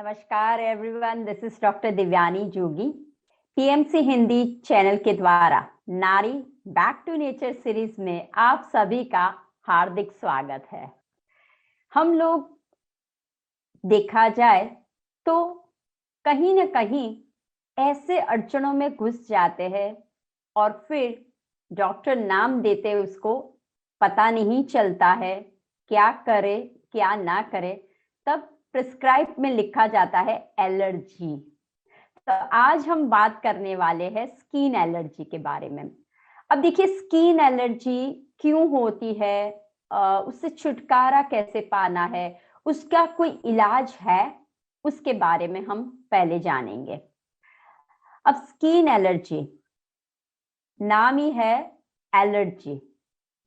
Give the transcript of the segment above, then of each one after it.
नमस्कार everyone, this is doctor Divyani Jogi. PMC Hindi channel के द्वारा नारी बैक टू नेचर सीरीज में आप सभी का हार्दिक स्वागत है। हम लोग देखा जाए तो कहीं ना कहीं ऐसे अड़चनों में घुस जाते हैं और फिर डॉक्टर नाम देते उसको पता नहीं चलता है क्या करे क्या ना करे, तब प्रिस्क्राइब में लिखा जाता है एलर्जी। तो आज हम बात करने वाले हैं स्किन एलर्जी के बारे में। अब देखिए, स्किन एलर्जी क्यों होती है, उससे छुटकारा कैसे पाना है, उसका कोई इलाज है, उसके बारे में हम पहले जानेंगे। अब स्किन एलर्जी नाम ही है एलर्जी,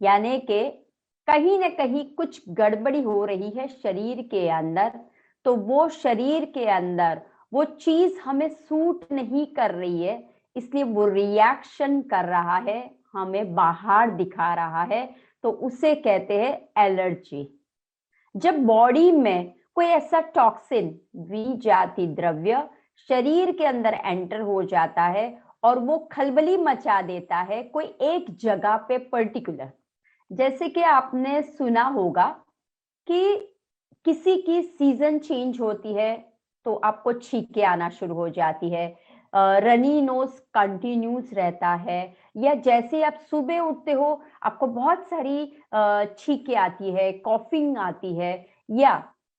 यानी कि कहीं ना कहीं कुछ गड़बड़ी हो रही है शरीर के अंदर, तो वो शरीर के अंदर वो चीज हमें सूट नहीं कर रही है, इसलिए वो रिएक्शन कर रहा है, हमें बाहर दिखा रहा है, तो उसे कहते हैं एलर्जी। जब बॉडी में कोई ऐसा टॉक्सिन, विजाती द्रव्य शरीर के अंदर एंटर हो जाता है और वो खलबली मचा देता है कोई एक जगह पे पर्टिकुलर, जैसे कि आपने सुना होगा कि किसी की सीजन चेंज होती है तो आपको छींके आना शुरू हो जाती है, रनी नोज कंटिन्यूस रहता है, या जैसे आप सुबह उठते हो आपको बहुत सारी छींके आती है, कॉफिंग आती है, या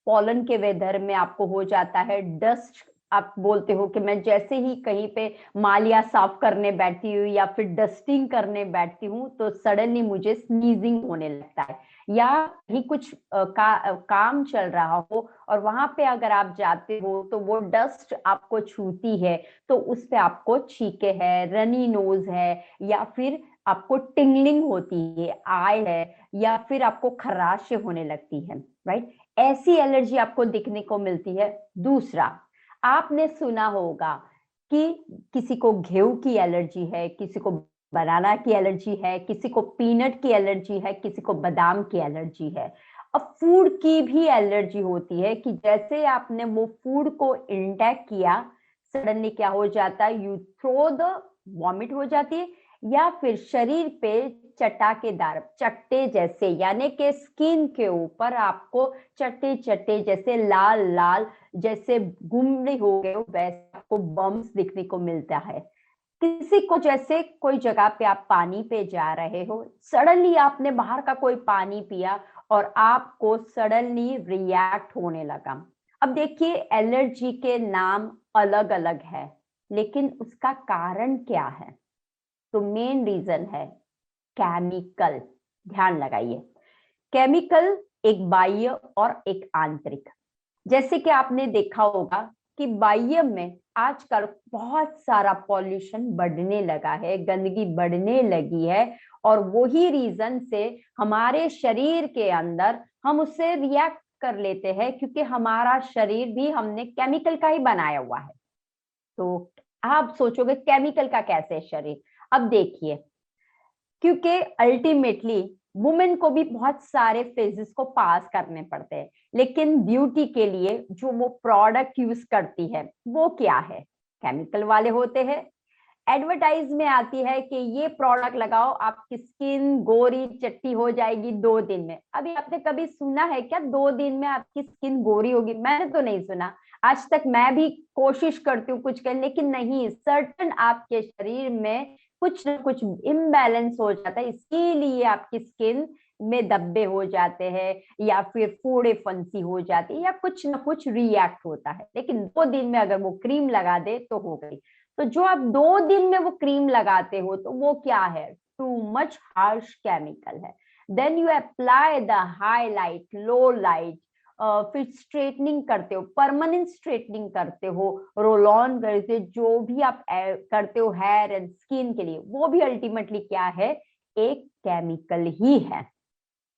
पॉलन के वेदर में आपको हो जाता है डस्ट। आप बोलते हो कि मैं जैसे ही कहीं पे मालिया साफ करने बैठती हूँ या फिर डस्टिंग करने बैठती हूँ तो सडनली मुझे स्नीजिंग होने लगता है, या ही कुछ काम चल रहा हो और वहां पे अगर आप जाते हो तो वो डस्ट आपको छूती है तो उस पे आपको छींके है, रनी नोज है, या फिर आपको टिंगलिंग होती है, आय है, या फिर आपको खराश होने लगती है, राइट। ऐसी एलर्जी आपको दिखने को मिलती है। दूसरा, आपने सुना होगा कि किसी को गेहूं की एलर्जी है, किसी को बनाना की एलर्जी है, किसी को पीनट की एलर्जी है, किसी को बादाम की एलर्जी है। अब फूड की भी एलर्जी होती है कि जैसे आपने वो फूड को इंटेक किया, सडनली क्या हो जाता है, यू थ्रो द वॉमिट हो जाती है, या फिर शरीर पे चटाकेदार चट्टे जैसे, यानी कि स्किन के ऊपर आपको चट्टे चट्टे जैसे लाल लाल जैसे गुमड़े हो गए हो वैसे आपको बम्स दिखने को मिलता है। किसी को जैसे कोई जगह पे आप पानी पे जा रहे हो, सडनली आपने बाहर का कोई पानी पिया और आपको सडनली रिएक्ट होने लगा। अब देखिए, एलर्जी के नाम अलग अलग है, लेकिन उसका कारण क्या है? तो मेन रीजन है केमिकल। ध्यान लगाइए, केमिकल एक बाह्य और एक आंतरिक। जैसे कि आपने देखा होगा कि बाह्य में आजकल बहुत सारा पॉल्यूशन बढ़ने लगा है, गंदगी बढ़ने लगी है, और वही रीजन से हमारे शरीर के अंदर हम उससे रिएक्ट कर लेते हैं, क्योंकि हमारा शरीर भी हमने केमिकल का ही बनाया हुआ है। तो आप सोचोगे केमिकल का कैसे शरीर? अब देखिए, क्योंकि अल्टीमेटली वुमेन को भी बहुत सारे फेजेस को पास करने पड़ते हैं, लेकिन ब्यूटी के लिए जो वो प्रोडक्ट यूज करती है वो क्या है? केमिकल वाले होते हैं। एडवर्टाइज में आती है कि ये प्रोडक्ट लगाओ, आपकी स्किन गोरी चट्टी हो जाएगी 2 दिन में। अभी आपने कभी सुना है क्या 2 दिन में आपकी स्किन गोरी होगी? मैंने तो नहीं सुना। आज तक मैं भी कोशिश करती हूँ कुछ करने, लेकिन नहीं, सर्टन आपके शरीर में कुछ ना कुछ इम्बैलेंस हो जाता है, इसीलिए आपकी स्किन में धब्बे हो जाते हैं, या फिर फोड़े फंसी हो जाती है, या कुछ ना कुछ रिएक्ट होता है। लेकिन 2 दिन में अगर वो क्रीम लगा दे तो हो गई। तो जो आप 2 दिन में वो क्रीम लगाते हो तो वो क्या है? टू मच हार्श केमिकल है। Then you apply the highlight, low light, फिर स्ट्रेटनिंग करते हो, परमानेंट स्ट्रेटनिंग करते हो, रोल ऑन करते हो, जो भी आप करते हो हेयर एंड स्किन के लिए, वो भी अल्टीमेटली क्या है? एक केमिकल ही है।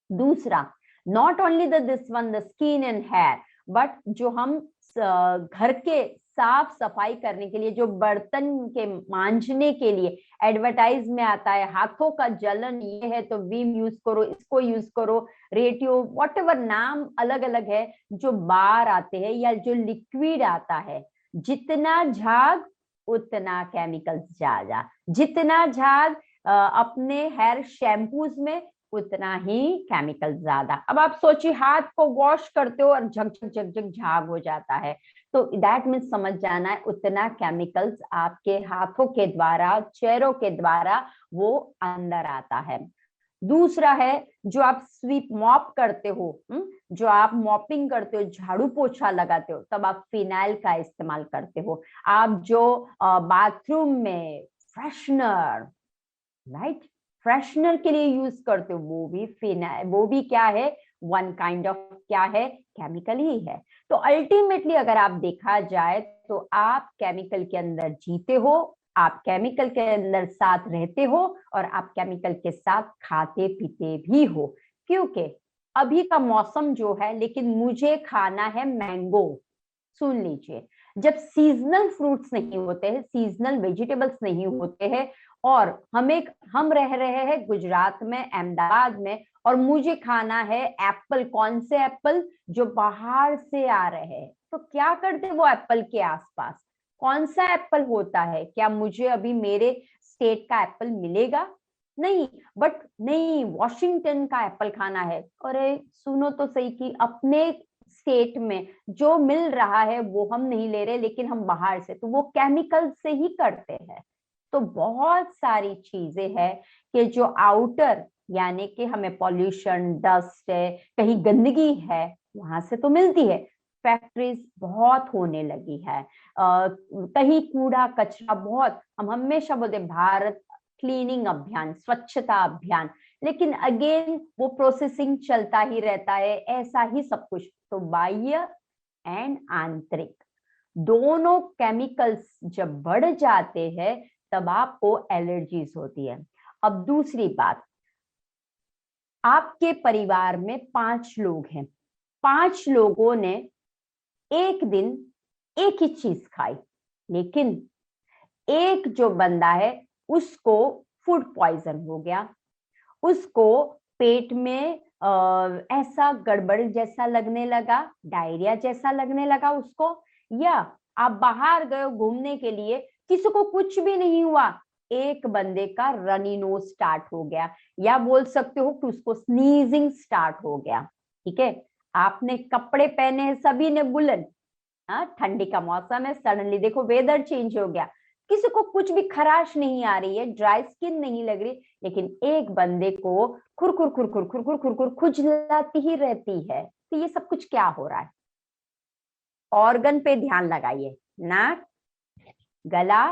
दूसरा, not only the this one the skin and hair, but जो हम घर के साफ सफाई करने के लिए, जो बर्तन के मांजने के लिए एडवर्टाइज में आता है, हाथों का जलन ये है तो विम यूज करो, इसको यूज करो, रेटियो, व्हाटएवर नाम अलग अलग है, जो बार आते हैं या जो लिक्विड आता है, जितना झाग उतना केमिकल्स ज्यादा, जितना झाग अपने हेयर शैम्पूज में उतना ही केमिकल ज्यादा। अब आप सोचिए, हाथ को वॉश करते हो और झक झक झक झक झाग हो जाता है, तो दैट मीन समझ जाना है उतना केमिकल्स आपके हाथों के द्वारा, चेहरों के द्वारा वो अंदर आता है। दूसरा है, जो आप स्वीप मॉप करते हो, जो आप मॉपिंग करते हो, झाड़ू पोछा लगाते हो, तब आप फिनाइल का इस्तेमाल करते हो। आप जो बाथरूम में फ्रेशनर, राइट, फ्रेशनर के लिए यूज करते हो, वो भी फिनाइल, वो भी क्या है, वन काइंड ऑफ क्या है, केमिकल ही है। तो अल्टीमेटली अगर आप देखा जाए तो आप केमिकल के अंदर जीते हो, आप केमिकल के अंदर साथ रहते हो, और आप केमिकल के साथ खाते पीते भी हो। क्योंकि अभी का मौसम जो है, लेकिन मुझे खाना है मैंगो। सुन लीजिए, जब सीजनल फ्रूट्स नहीं होते हैं, सीजनल वेजिटेबल्स नहीं होते हैं, और हम रह रहे हैं गुजरात में, अहमदाबाद में, और मुझे खाना है एप्पल। कौन से एप्पल? जो बाहर से आ रहे हैं। तो क्या करते वो एप्पल के आसपास? कौन सा एप्पल होता है? क्या मुझे अभी मेरे स्टेट का एप्पल मिलेगा? नहीं। बट नहीं, वॉशिंगटन का एप्पल खाना है। अरे सुनो तो सही, कि अपने स्टेट में जो मिल रहा है वो हम नहीं ले रहे, लेकिन हम बाहर से, तो वो केमिकल से ही करते हैं। तो बहुत सारी चीजें हैं कि जो आउटर, यानी कि हमें पॉल्यूशन, डस्ट है, कहीं गंदगी है, वहां से तो मिलती है। फैक्ट्रीज बहुत होने लगी है, कहीं कूड़ा कचरा बहुत, हम हमेशा बोलते भारत क्लीनिंग अभियान, स्वच्छता अभियान, लेकिन अगेन वो प्रोसेसिंग चलता ही रहता है, ऐसा ही सब कुछ। तो बाह्य एंड आंतरिक दोनों केमिकल्स जब बढ़ जाते हैं, तब आपको एलर्जीज होती है। अब दूसरी बात, आपके परिवार में 5 लोग हैं, 5 लोगों ने एक दिन एक ही चीज खाई, लेकिन एक जो बंदा है उसको फूड पॉइजन हो गया, उसको पेट में ऐसा गड़बड़ जैसा लगने लगा, डायरिया जैसा लगने लगा उसको। या आप बाहर गए घूमने के लिए, किसी को कुछ भी नहीं हुआ, एक बंदे का रनी नोज स्टार्ट हो गया, या बोल सकते हो कि उसको स्नीजिंग स्टार्ट हो गया। ठीक है, आपने कपड़े पहने हैं, सभी ने वुलन, हाँ ठंडी का मौसम है, सडनली देखो वेदर चेंज हो गया, किसी को कुछ भी खराश नहीं आ रही है, ड्राई स्किन नहीं लग रही, लेकिन एक बंदे को खुरखुर खुरखुर खुरखुर खुरखुर खुजलाती ही रहती है। तो ये सब कुछ क्या हो रहा है? ऑर्गन पे ध्यान लगाइए, नाक, गला,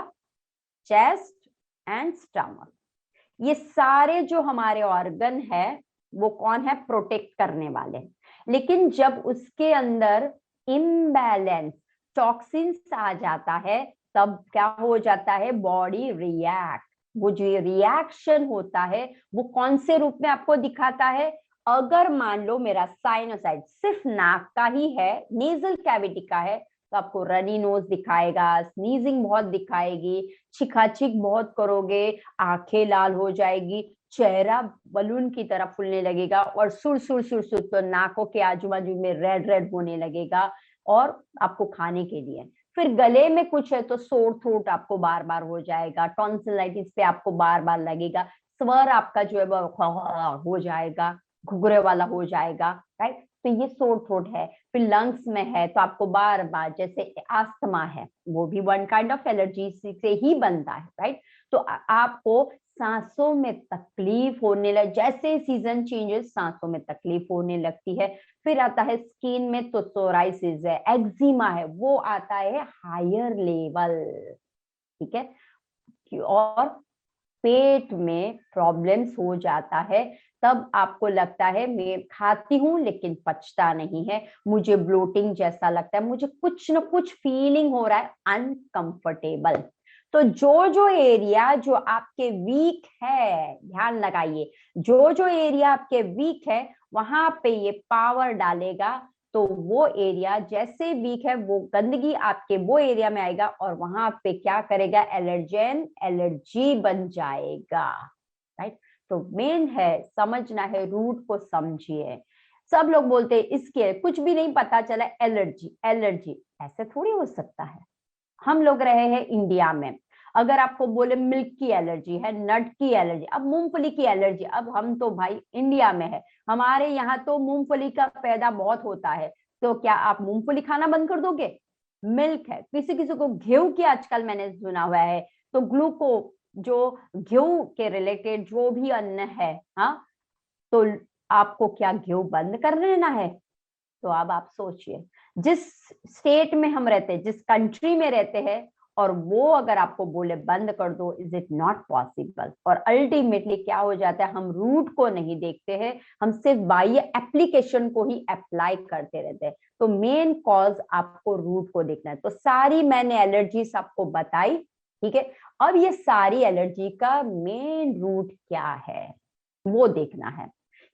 चेस्ट एंड स्टमक, ये सारे जो हमारे ऑर्गन है, वो कौन है? प्रोटेक्ट करने वाले। लेकिन जब उसके अंदर इम्बैलेंस, टॉक्सिन्स आ जाता है, तब क्या हो जाता है? Body react. वो जो ये रिएक्शन होता है, वो कौन से रूप में आपको दिखाता है? अगर मान लो मेरा साइनोसाइड सिर्फ नाक का ही है, नेजल कैविटी का है, तो आपको रनी नोज दिखाएगा, स्नीजिंग बहुत दिखाएगी, छिखाछिक बहुत करोगे, आंखें लाल हो जाएगी, चेहरा बलून की तरह फूलने लगेगा, और सुर सुर सुर सुर तो नाकों के आजू बाजू में रेड रेड होने लगेगा, और आपको खाने के लिए। फिर गले में कुछ है तो सोर थ्रोट आपको बार बार हो जाएगा, टॉन्सिलाइटिस पे आपको बार बार लगेगा, स्वर आपका जो है वो हो जाएगा, घुघरे वाला हो जाएगा, राइट। तो ये सोर थ्रोट है। फिर लंग्स में है तो आपको बार बार, जैसे आस्थमा है, वो भी वन काइंड ऑफ एलर्जी से ही बनता है, राइट। तो आपको सांसों में तकलीफ होने लग, जैसे सीजन चेंजेस सांसों में तकलीफ होने लगती है। फिर आता है स्किन में, तो सोराइसिस है, एक्जिमा है, वो आता है हायर लेवल, ठीक है। और पेट में प्रॉब्लम्स हो जाता है, तब आपको लगता है मैं खाती हूं लेकिन पचता नहीं है, मुझे ब्लोटिंग जैसा लगता है, मुझे कुछ ना कुछ फीलिंग हो रहा है अनकंफर्टेबल। तो जो जो एरिया जो आपके वीक है, ध्यान लगाइए, जो जो एरिया आपके वीक है, वहां पे ये पावर डालेगा, तो वो एरिया जैसे वीक है, वो गंदगी आपके वो एरिया में आएगा और वहां पे क्या करेगा, एलर्जेन, एलर्जी बन जाएगा, राइट। तो मेन है समझना है, रूट को समझिए। सब लोग बोलते हैं इसके कुछ भी नहीं पता चला, एलर्जी एलर्जी, ऐसे थोड़ी हो सकता है। हम लोग रहे हैं इंडिया में, अगर आपको बोले मिल्क की एलर्जी है, नट की एलर्जी, अब मूंगफली की एलर्जी, अब हम तो भाई इंडिया में है, हमारे यहाँ तो मूंगफली का पैदा बहुत होता है, तो क्या आप मूंगफली खाना बंद कर दोगे? मिल्क है, किसी किसी को गेहूं की आजकल मैंने सुना हुआ है, तो ग्लूको, जो गेहूं के रिलेटेड जो भी अन्न है, हाँ, तो आपको क्या गेहूं बंद कर लेना है? तो अब आप सोचिए, जिस स्टेट में हम रहते हैं, जिस कंट्री में रहते हैं, और वो अगर आपको बोले बंद कर दो, इज इट नॉट पॉसिबल। और अल्टीमेटली क्या हो जाता है, हम रूट को नहीं देखते हैं, हम सिर्फ बाह्य एप्लीकेशन को ही अप्लाई करते रहते हैं। तो मेन कॉज आपको रूट को देखना है। तो सारी मैंने एलर्जीज आपको बताई, ठीक है। अब ये सारी एलर्जी का मेन रूट क्या है वो देखना है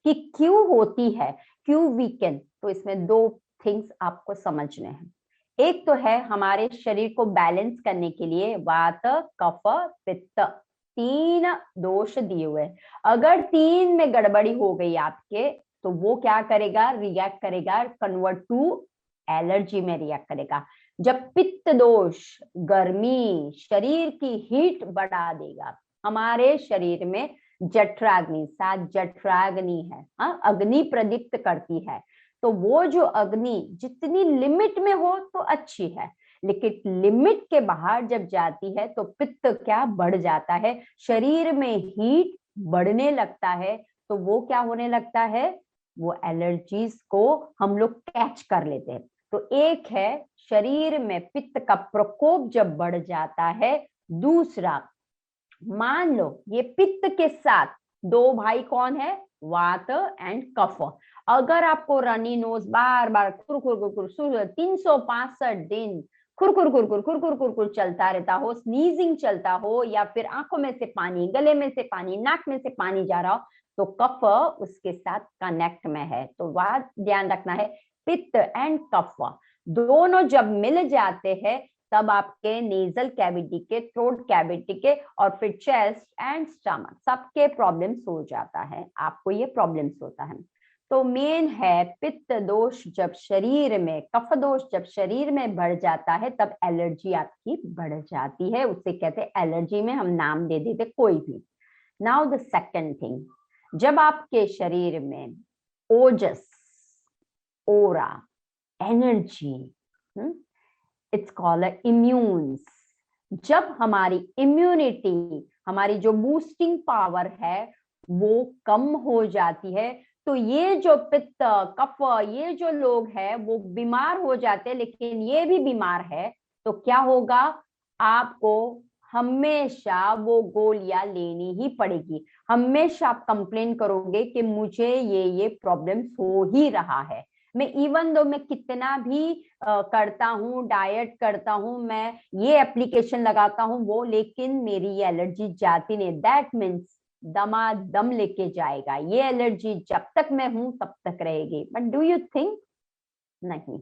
कि क्यों होती है, क्यों वीकेंड। तो इसमें दो थिंग्स आपको समझने हैं। एक तो है हमारे शरीर को बैलेंस करने के लिए वात, कफ, पित्त, तीन दोष दिए हुए हैं। अगर तीन में गड़बड़ी हो गई आपके, तो वो क्या करेगा, रिएक्ट करेगा, कन्वर्ट टू एलर्जी में रिएक्ट करेगा। जब पित्त दोष गर्मी, शरीर की हीट बढ़ा देगा। हमारे शरीर में जठराग्नि, 7 जठराग्नि है, हाँ, अग्नि प्रदीप्त करती है। तो वो जो अग्नि जितनी लिमिट में हो तो अच्छी है, लेकिन लिमिट के बाहर जब जाती है तो पित्त क्या बढ़ जाता है, शरीर में हीट बढ़ने लगता है। तो वो क्या होने लगता है, वो एलर्जीज को हम लोग कैच कर लेते हैं। तो एक है शरीर में पित्त का प्रकोप जब बढ़ जाता है। दूसरा, मान लो ये पित्त के साथ दो भाई कौन है, वात एंड कफ। अगर आपको रनी नोज बार बार खुर खुर खुर खुर 365 दिन खुर खुर खुर खुर खुर खुर खुर खुर चलता रहता हो, स्नीजिंग चलता हो, या फिर आंखों में से पानी, गले में से पानी, नाक में से पानी जा रहा हो, तो कफ उसके साथ कनेक्ट में है। तो बात ध्यान रखना है, पित्त एंड कफ दोनों जब मिल जाते हैं, तब आपके नेजल कैविटी के, थ्रोट कैविटी के, और फिर चेस्ट एंड स्टमक सबके प्रॉब्लम्स हो जाता है, आपको ये प्रॉब्लम्स होता है। तो मेन है पित्त दोष जब शरीर में, कफ दोष जब शरीर में बढ़ जाता है, तब एलर्जी आपकी बढ़ जाती है, उसे कहते हैं एलर्जी, में हम नाम दे देते कोई भी। नाउ द सेकंड थिंग, जब आपके शरीर में ओजस, ओरा, एनर्जी, इट्स कॉल्ड इम्यून्स, जब हमारी इम्यूनिटी, हमारी जो बूस्टिंग पावर है वो कम हो जाती है, तो ये जो पित्त, कफ, ये जो लोग हैं वो बीमार हो जाते हैं। लेकिन ये भी बीमार है तो क्या होगा, आपको हमेशा वो गोलियां लेनी ही पड़ेगी। हमेशा आप कंप्लेन करोगे कि मुझे ये प्रॉब्लम्स हो ही रहा है। मैं इवन दो मैं कितना भी करता हूँ, डाइट करता हूँ, मैं ये एप्लीकेशन लगाता हूँ वो, लेकिन मेरी ये एलर्जी जाती नहीं। दैट मीन्स दमादम लेके जाएगा, ये एलर्जी जब तक मैं हूं तब तक रहेगी। बट डू यू थिंक, नहीं।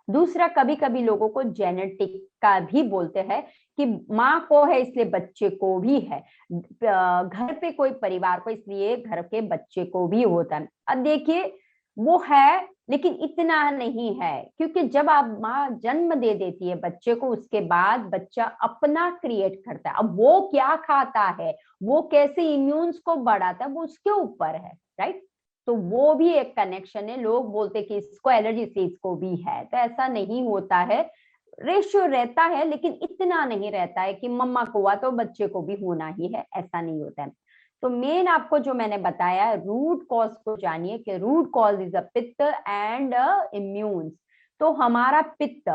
दूसरा, कभी कभी लोगों को जेनेटिक का भी बोलते हैं कि माँ को है इसलिए बच्चे को भी है, घर पे कोई परिवार को इसलिए घर के बच्चे को भी होता है। अब देखिए, वो है लेकिन इतना नहीं है, क्योंकि जब आप माँ जन्म दे देती है बच्चे को, उसके बाद बच्चा अपना क्रिएट करता है। अब वो क्या खाता है, वो कैसे इम्यून्स को बढ़ाता है, वो उसके ऊपर है, राइट। तो वो भी एक कनेक्शन है। लोग बोलते कि इसको एलर्जी से इसको भी है, तो ऐसा नहीं होता है। रेशियो रहता है लेकिन इतना नहीं रहता है कि मम्मा को हुआ तो बच्चे को भी होना ही है, ऐसा नहीं होता है। तो मेन आपको जो मैंने बताया, रूट कॉज को जानिए कि रूट कॉज इज अ पित्त एंड इम्यून्स। तो हमारा पित्त,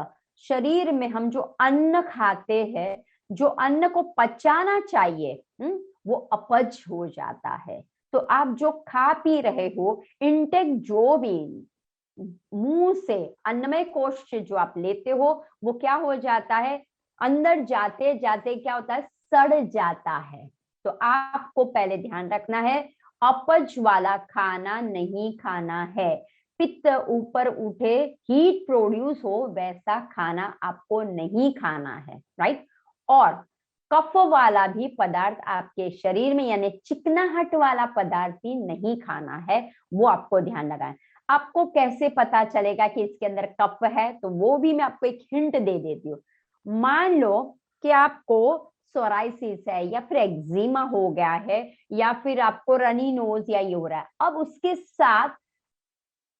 शरीर में हम जो अन्न खाते हैं, जो अन्न को पचाना चाहिए, वो अपच हो जाता है। तो आप जो खा पी रहे हो, इनटेक जो भी मुंह से अन्नमय कोश से जो आप लेते हो, वो क्या हो जाता है, अंदर जाते जाते क्या होता है, सड़ जाता है। तो आपको पहले ध्यान रखना है, अपच वाला खाना नहीं खाना है। पित्त ऊपर उठे, हीट प्रोड्यूस हो, वैसा खाना आपको नहीं खाना है, राइट। और कफ वाला भी पदार्थ आपके शरीर में, यानी चिकनाहट वाला पदार्थ भी नहीं खाना है, वो आपको ध्यान लगाएं। आपको कैसे पता चलेगा कि इसके अंदर कफ है, तो वो भी मैं आपको एक हिंट दे देती हूँ। मान लो कि आपको सोराइसिस है, या फिर एक्जिमा हो गया है, या फिर आपको रनी नोज या ये हो रहा है, अब उसके साथ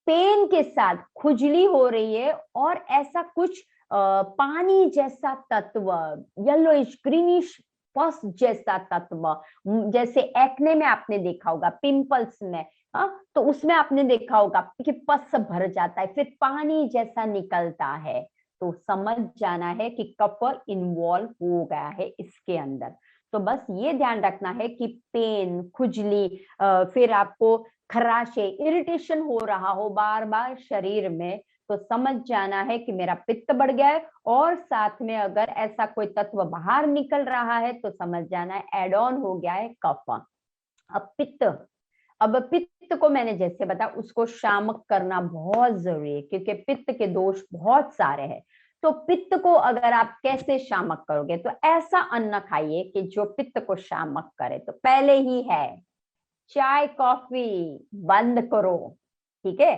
पेन के साथ खुजली हो रही है, और ऐसा कुछ पानी जैसा तत्व, येलोइश ग्रीनिश पस जैसा तत्व, जैसे एक्ने में आपने देखा होगा, पिंपल्स में, हाँ, तो उसमें आपने देखा होगा कि पस भर जाता है, फिर पानी जैसा निकलता है, तो समझ जाना है कि कफ इन्वॉल्व हो गया है इसके अंदर। तो बस ये ध्यान रखना है कि पेन, खुजली, फिर आपको खराशे, इरिटेशन हो रहा हो बार बार शरीर में, तो समझ जाना है कि मेरा पित्त बढ़ गया है। और साथ में अगर ऐसा कोई तत्व बाहर निकल रहा है, तो समझ जाना है एड ऑन हो गया है कफ। अब पित्त को मैंने जैसे बताया, उसको शामक करना बहुत जरूरी है, क्योंकि पित्त के दोष बहुत सारे हैं। तो पित्त को अगर आप कैसे शामक करोगे, तो ऐसा अन्न खाइए कि जो पित्त को शामक करे। तो पहले ही है चाय कॉफी बंद करो, ठीक है।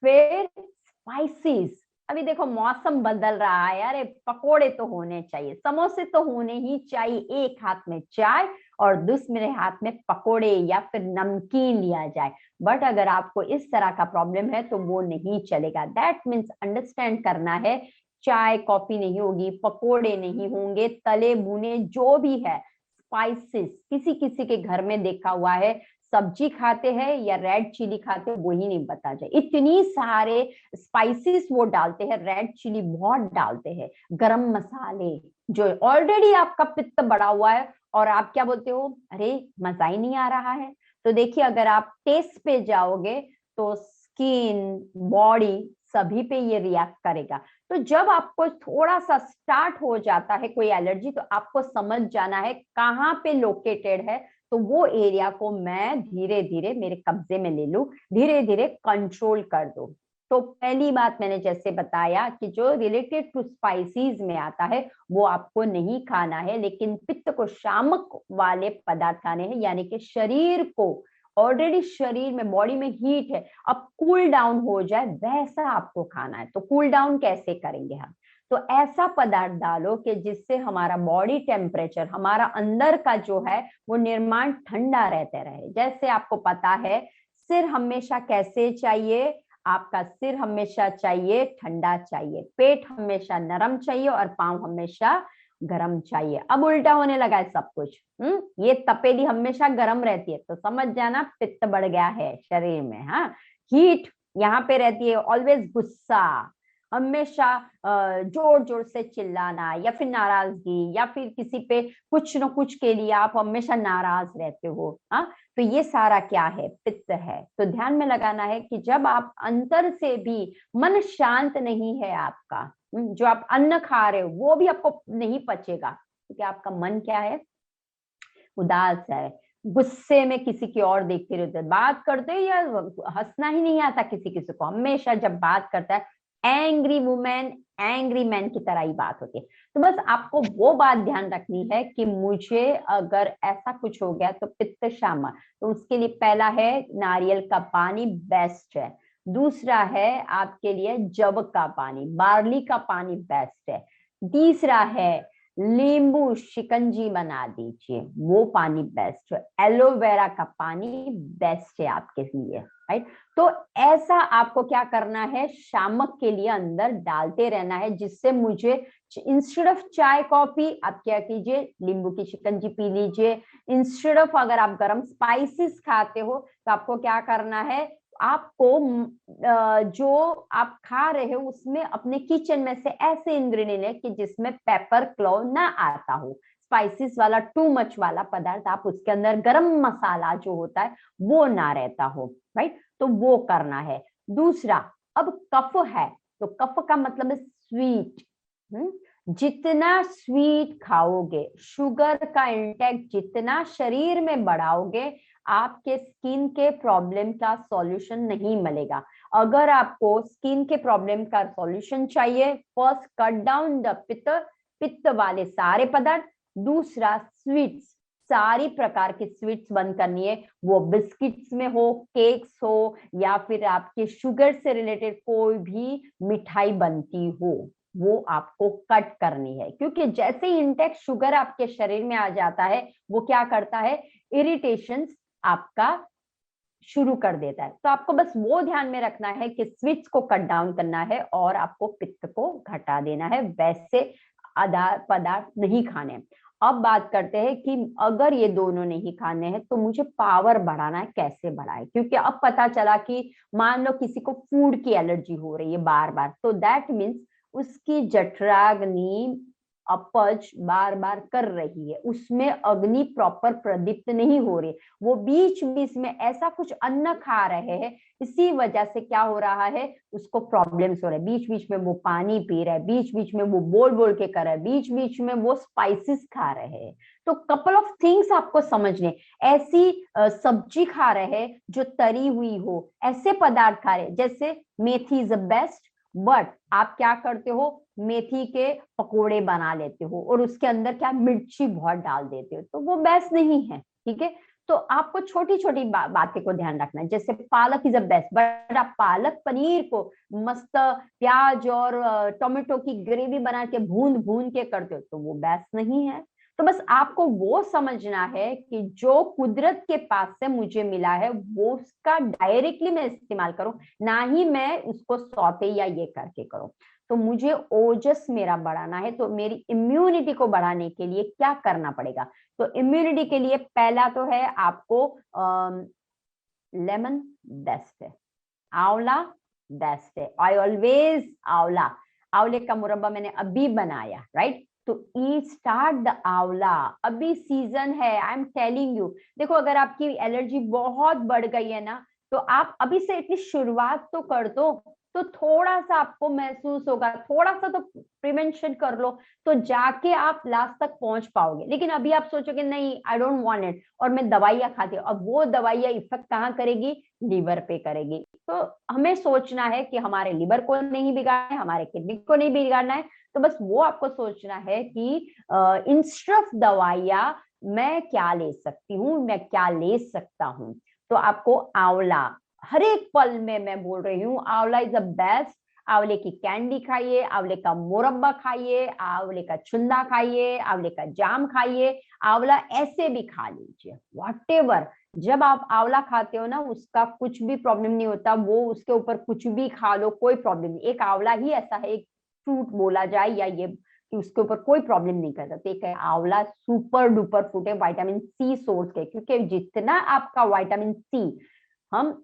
फिर स्पाइसेस, अभी देखो मौसम बदल रहा है, अरे पकोड़े तो होने चाहिए, समोसे तो होने ही चाहिए। एक हाथ में चाय और दूसरे हाथ में पकोड़े या फिर नमकीन लिया जाए। बट अगर आपको इस तरह का प्रॉब्लम है तो वो नहीं चलेगा। दैट मीन्स अंडरस्टैंड करना है, चाय कॉफी नहीं होगी, पकोड़े नहीं होंगे, तले भुने जो भी है, स्पाइसेस, किसी किसी के घर में देखा हुआ है सब्जी खाते हैं या रेड चिली खाते हैं, वही नहीं बता जाए, इतनी सारे स्पाइसेस वो डालते हैं, रेड चिली बहुत डालते हैं, गरम मसाले, जो ऑलरेडी आपका पित्त बढ़ा हुआ है, और आप क्या बोलते हो, अरे मजा ही नहीं आ रहा है। तो देखिए, अगर आप टेस्ट पे जाओगे तो स्किन, बॉडी, सभी पे ये रिएक्ट करेगा। तो जब आपको थोड़ा सा स्टार्ट हो जाता है कोई एलर्जी, तो आपको समझ जाना है कहाँ पे लोकेटेड है, तो वो एरिया को मैं धीरे धीरे मेरे कब्जे में ले लूं, धीरे धीरे कंट्रोल कर दो। तो पहली बात मैंने जैसे बताया कि जो रिलेटेड टू स्पाइसेस में आता है वो आपको नहीं खाना है, लेकिन पित्त को शामक वाले पदार्थ खाने हैं, यानी कि शरीर को, ऑलरेडी शरीर में, बॉडी में हीट है, अब कूल डाउन हो जाए वैसा आपको खाना है। तो कूल डाउन कैसे करेंगे हम, तो ऐसा पदार्थ डालो कि जिससे हमारा बॉडी टेम्परेचर, हमारा अंदर का जो है वो निर्माण ठंडा रहते रहे। जैसे आपको पता है, सिर हमेशा कैसे चाहिए, आपका सिर हमेशा चाहिए ठंडा चाहिए, पेट हमेशा नरम चाहिए, और पांव हमेशा गर्म चाहिए। अब उल्टा होने लगा है सब कुछ। ये तपेली हमेशा गर्म रहती है, तो समझ जाना पित्त बढ़ गया है शरीर में। हाँ, हीट यहाँ पे रहती है, ऑलवेज गुस्सा, हमेशा जोर जोर से चिल्लाना, या फिर नाराजगी, या फिर किसी पे कुछ न कुछ के लिए आप हमेशा नाराज रहते हो। हाँ, तो ये सारा क्या है, पित्त है। तो ध्यान में लगाना है कि जब आप अंतर से भी मन शांत नहीं है आपका, जो आप अन्न खा रहे हो वो भी आपको नहीं पचेगा, क्योंकि आपका मन क्या है, उदास है, गुस्से में किसी की और देखते रहते, बात करते या हंसना ही नहीं आता किसी किसी को, हमेशा जब बात करता है एंग्री वुमेन, एंग्री मैन की तरह ही बात होती है। तो बस आपको वो बात ध्यान रखनी है कि मुझे अगर ऐसा कुछ हो गया तो पित्त शामक, तो उसके लिए पहला है नारियल का पानी बेस्ट है, दूसरा है आपके लिए जव का पानी, बार्ली का पानी बेस्ट है, तीसरा है नींबू शिकंजी बना दीजिए, वो पानी बेस्ट है, एलोवेरा का पानी बेस्ट है आपके लिए, राइट। तो ऐसा आपको क्या करना है, शामक के लिए अंदर डालते रहना है, जिससे मुझे इंस्टेड ऑफ चाय कॉफी आप क्या कीजिए, नींबू की शिकंजी पी लीजिए। इंस्टेड ऑफ, अगर आप गरम स्पाइसेस खाते हो तो आपको क्या करना है, आपको जो आप खा रहे हो उसमें अपने किचन में से ऐसे इंग्रेडिएंट है कि जिसमें पेपर क्लोव ना आता हो, स्पाइसेस वाला टू मच वाला पदार्थ, आप उसके अंदर गरम मसाला जो होता है वो ना रहता हो, राइट। तो वो करना है। दूसरा, अब कफ है, तो कफ का मतलब है स्वीट। जितना स्वीट खाओगे, शुगर का इंटेक जितना शरीर में बढ़ाओगे, आपके स्किन के प्रॉब्लम का सॉल्यूशन नहीं मिलेगा। अगर आपको स्किन के प्रॉब्लम का सॉल्यूशन चाहिए, फर्स्ट कट डाउन द पित्त वाले सारे पदार्थ। दूसरा स्वीट्स, सारी प्रकार के स्वीट्स बंद करनी है, वो बिस्किट्स में हो, केक्स हो, या फिर आपके शुगर से रिलेटेड कोई भी मिठाई बनती हो, वो आपको कट करनी है। क्योंकि जैसे ही इंटेक शुगर आपके शरीर में आ जाता है, वो क्या करता है, इरिटेशन आपका शुरू कर देता है। तो आपको बस वो ध्यान में रखना है कि स्वीट्स को कट डाउन करना है और आपको पित्त को घटा देना है, वैसे आधार पदार्थ नहीं खाने। अब बात करते हैं कि अगर ये दोनों नहीं खाने हैं तो मुझे पावर बढ़ाना है, कैसे बढ़ाए? क्योंकि अब पता चला कि मान लो किसी को फूड की एलर्जी हो रही है बार बार, तो दैट मीन्स उसकी जठराग्नि अपच बार बार कर रही है, उसमें अग्नि प्रॉपर प्रदीप्त नहीं हो रही, वो बीच बीच में ऐसा कुछ अन्न खा रहे हैं, इसी वजह से क्या हो रहा है, उसको प्रॉब्लम्स हो रहे हैं। बीच बीच में वो पानी पी रहा है, बीच बीच में वो बोल बोल के कर रहा है, बीच बीच में वो स्पाइसेस खा रहे हैं। तो कपल ऑफ थिंग्स आपको समझने, ऐसी सब्जी खा रहे हैं जो तरी हुई हो, ऐसे पदार्थ खा रहे, जैसे मेथी इज द बेस्ट, बट आप क्या करते हो, मेथी के पकोड़े बना लेते हो और उसके अंदर क्या मिर्ची बहुत डाल देते हो, तो वो बेस्ट नहीं है। ठीक है, तो आपको छोटी छोटी बातें को ध्यान रखना है। जैसे पालक इज अ बेस्ट, बट आप पालक पनीर को मस्त प्याज और टोमेटो की ग्रेवी बना के भून भून के करते हो, तो वो बेस्ट नहीं है। तो बस आपको वो समझना है कि जो कुदरत के पास से मुझे मिला है वो उसका डायरेक्टली मैं इस्तेमाल करूं, ना ही मैं उसको सौते या ये करके करूं। तो मुझे ओजस मेरा बढ़ाना है, तो मेरी इम्यूनिटी को बढ़ाने के लिए क्या करना पड़ेगा? तो इम्यूनिटी के लिए पहला तो है आपको लेमन बेस्ट है, आंवला बेस्ट है। आई ऑलवेज आंवला, आंवले का मुरब्बा मैंने अभी बनाया, राइट? तो ईट स्टार्ट द आंवला, अभी सीजन है, आई एम टेलिंग यू। देखो अगर आपकी एलर्जी बहुत बढ़ गई है ना, तो आप अभी से इतनी शुरुआत तो कर दो, तो थोड़ा सा आपको महसूस होगा, थोड़ा सा तो प्रिवेंशन कर लो, तो जाके आप लास्ट तक पहुंच पाओगे। लेकिन अभी आप सोचोगे नहीं, आई डोंट वांट इट, और मैं दवाइयां खाती हूँ, अब वो दवाइयां इफेक्ट कहाँ करेगी, लीवर पे करेगी। तो हमें सोचना है कि हमारे लिवर को नहीं बिगाड़ना है, हमारे किडनी को नहीं बिगाड़ना है। तो बस वो आपको सोचना है कि इंस्टेड ऑफ दवाइयां मैं क्या ले सकती हूँ, मैं क्या ले सकता हूँ। तो आपको आंवला, हर एक पल में मैं बोल रही हूँ, आंवला इज द बेस्ट। आंवले की कैंडी खाइए, आंवले का मुरब्बा खाइए, आंवले का छुंदा खाइए, आंवले का जाम खाइए, आंवला ऐसे भी खा लीजिए, व्हाटएवर। जब आप आंवला खाते हो ना, उसका कुछ भी प्रॉब्लम नहीं होता, वो उसके ऊपर कुछ भी खा लो, कोई प्रॉब्लम नहीं। एक आंवला ही ऐसा है, एक फ्रूट बोला जाए या ये, कि उसके ऊपर कोई प्रॉब्लम नहीं करता। तो एक आंवला सुपर डुपर फ्रूट है, विटामिन सी सोर्स के, क्योंकि जितना आपका विटामिन सी हम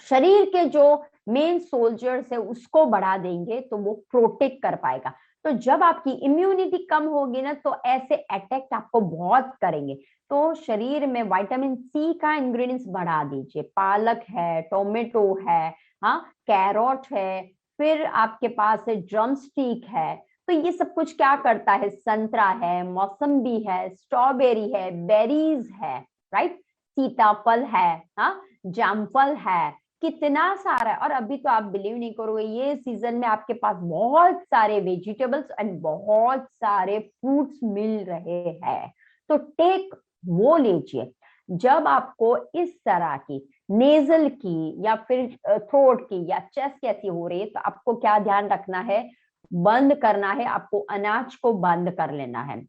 शरीर के जो मेन सोल्जर्स है उसको बढ़ा देंगे, तो वो प्रोटेक्ट कर पाएगा। तो जब आपकी इम्यूनिटी कम होगी ना, तो ऐसे अटैक आपको बहुत करेंगे। तो शरीर में विटामिन सी का इंग्रेडिएंट्स बढ़ा दीजिए, पालक है, टोमेटो है, हाँ, कैरोट है, फिर आपके पास है ड्रम स्टिक है। तो ये सब कुछ क्या करता है, संतरा है, मौसम्बी है, स्ट्रॉबेरी है, बेरीज है, राइट, सीताफल है, हाँ, जामफल है, कितना सारा। और अभी तो आप बिलीव नहीं करोगे, ये सीजन में आपके पास बहुत सारे वेजिटेबल्स एंड बहुत सारे फ्रूट्स मिल रहे हैं। तो टेक वो लीजिए। जब आपको इस तरह की नेजल की या फिर थ्रोट की या चेस्ट कैसी हो रही है, तो आपको क्या ध्यान रखना है, बंद करना है, आपको अनाज को बंद कर लेना है।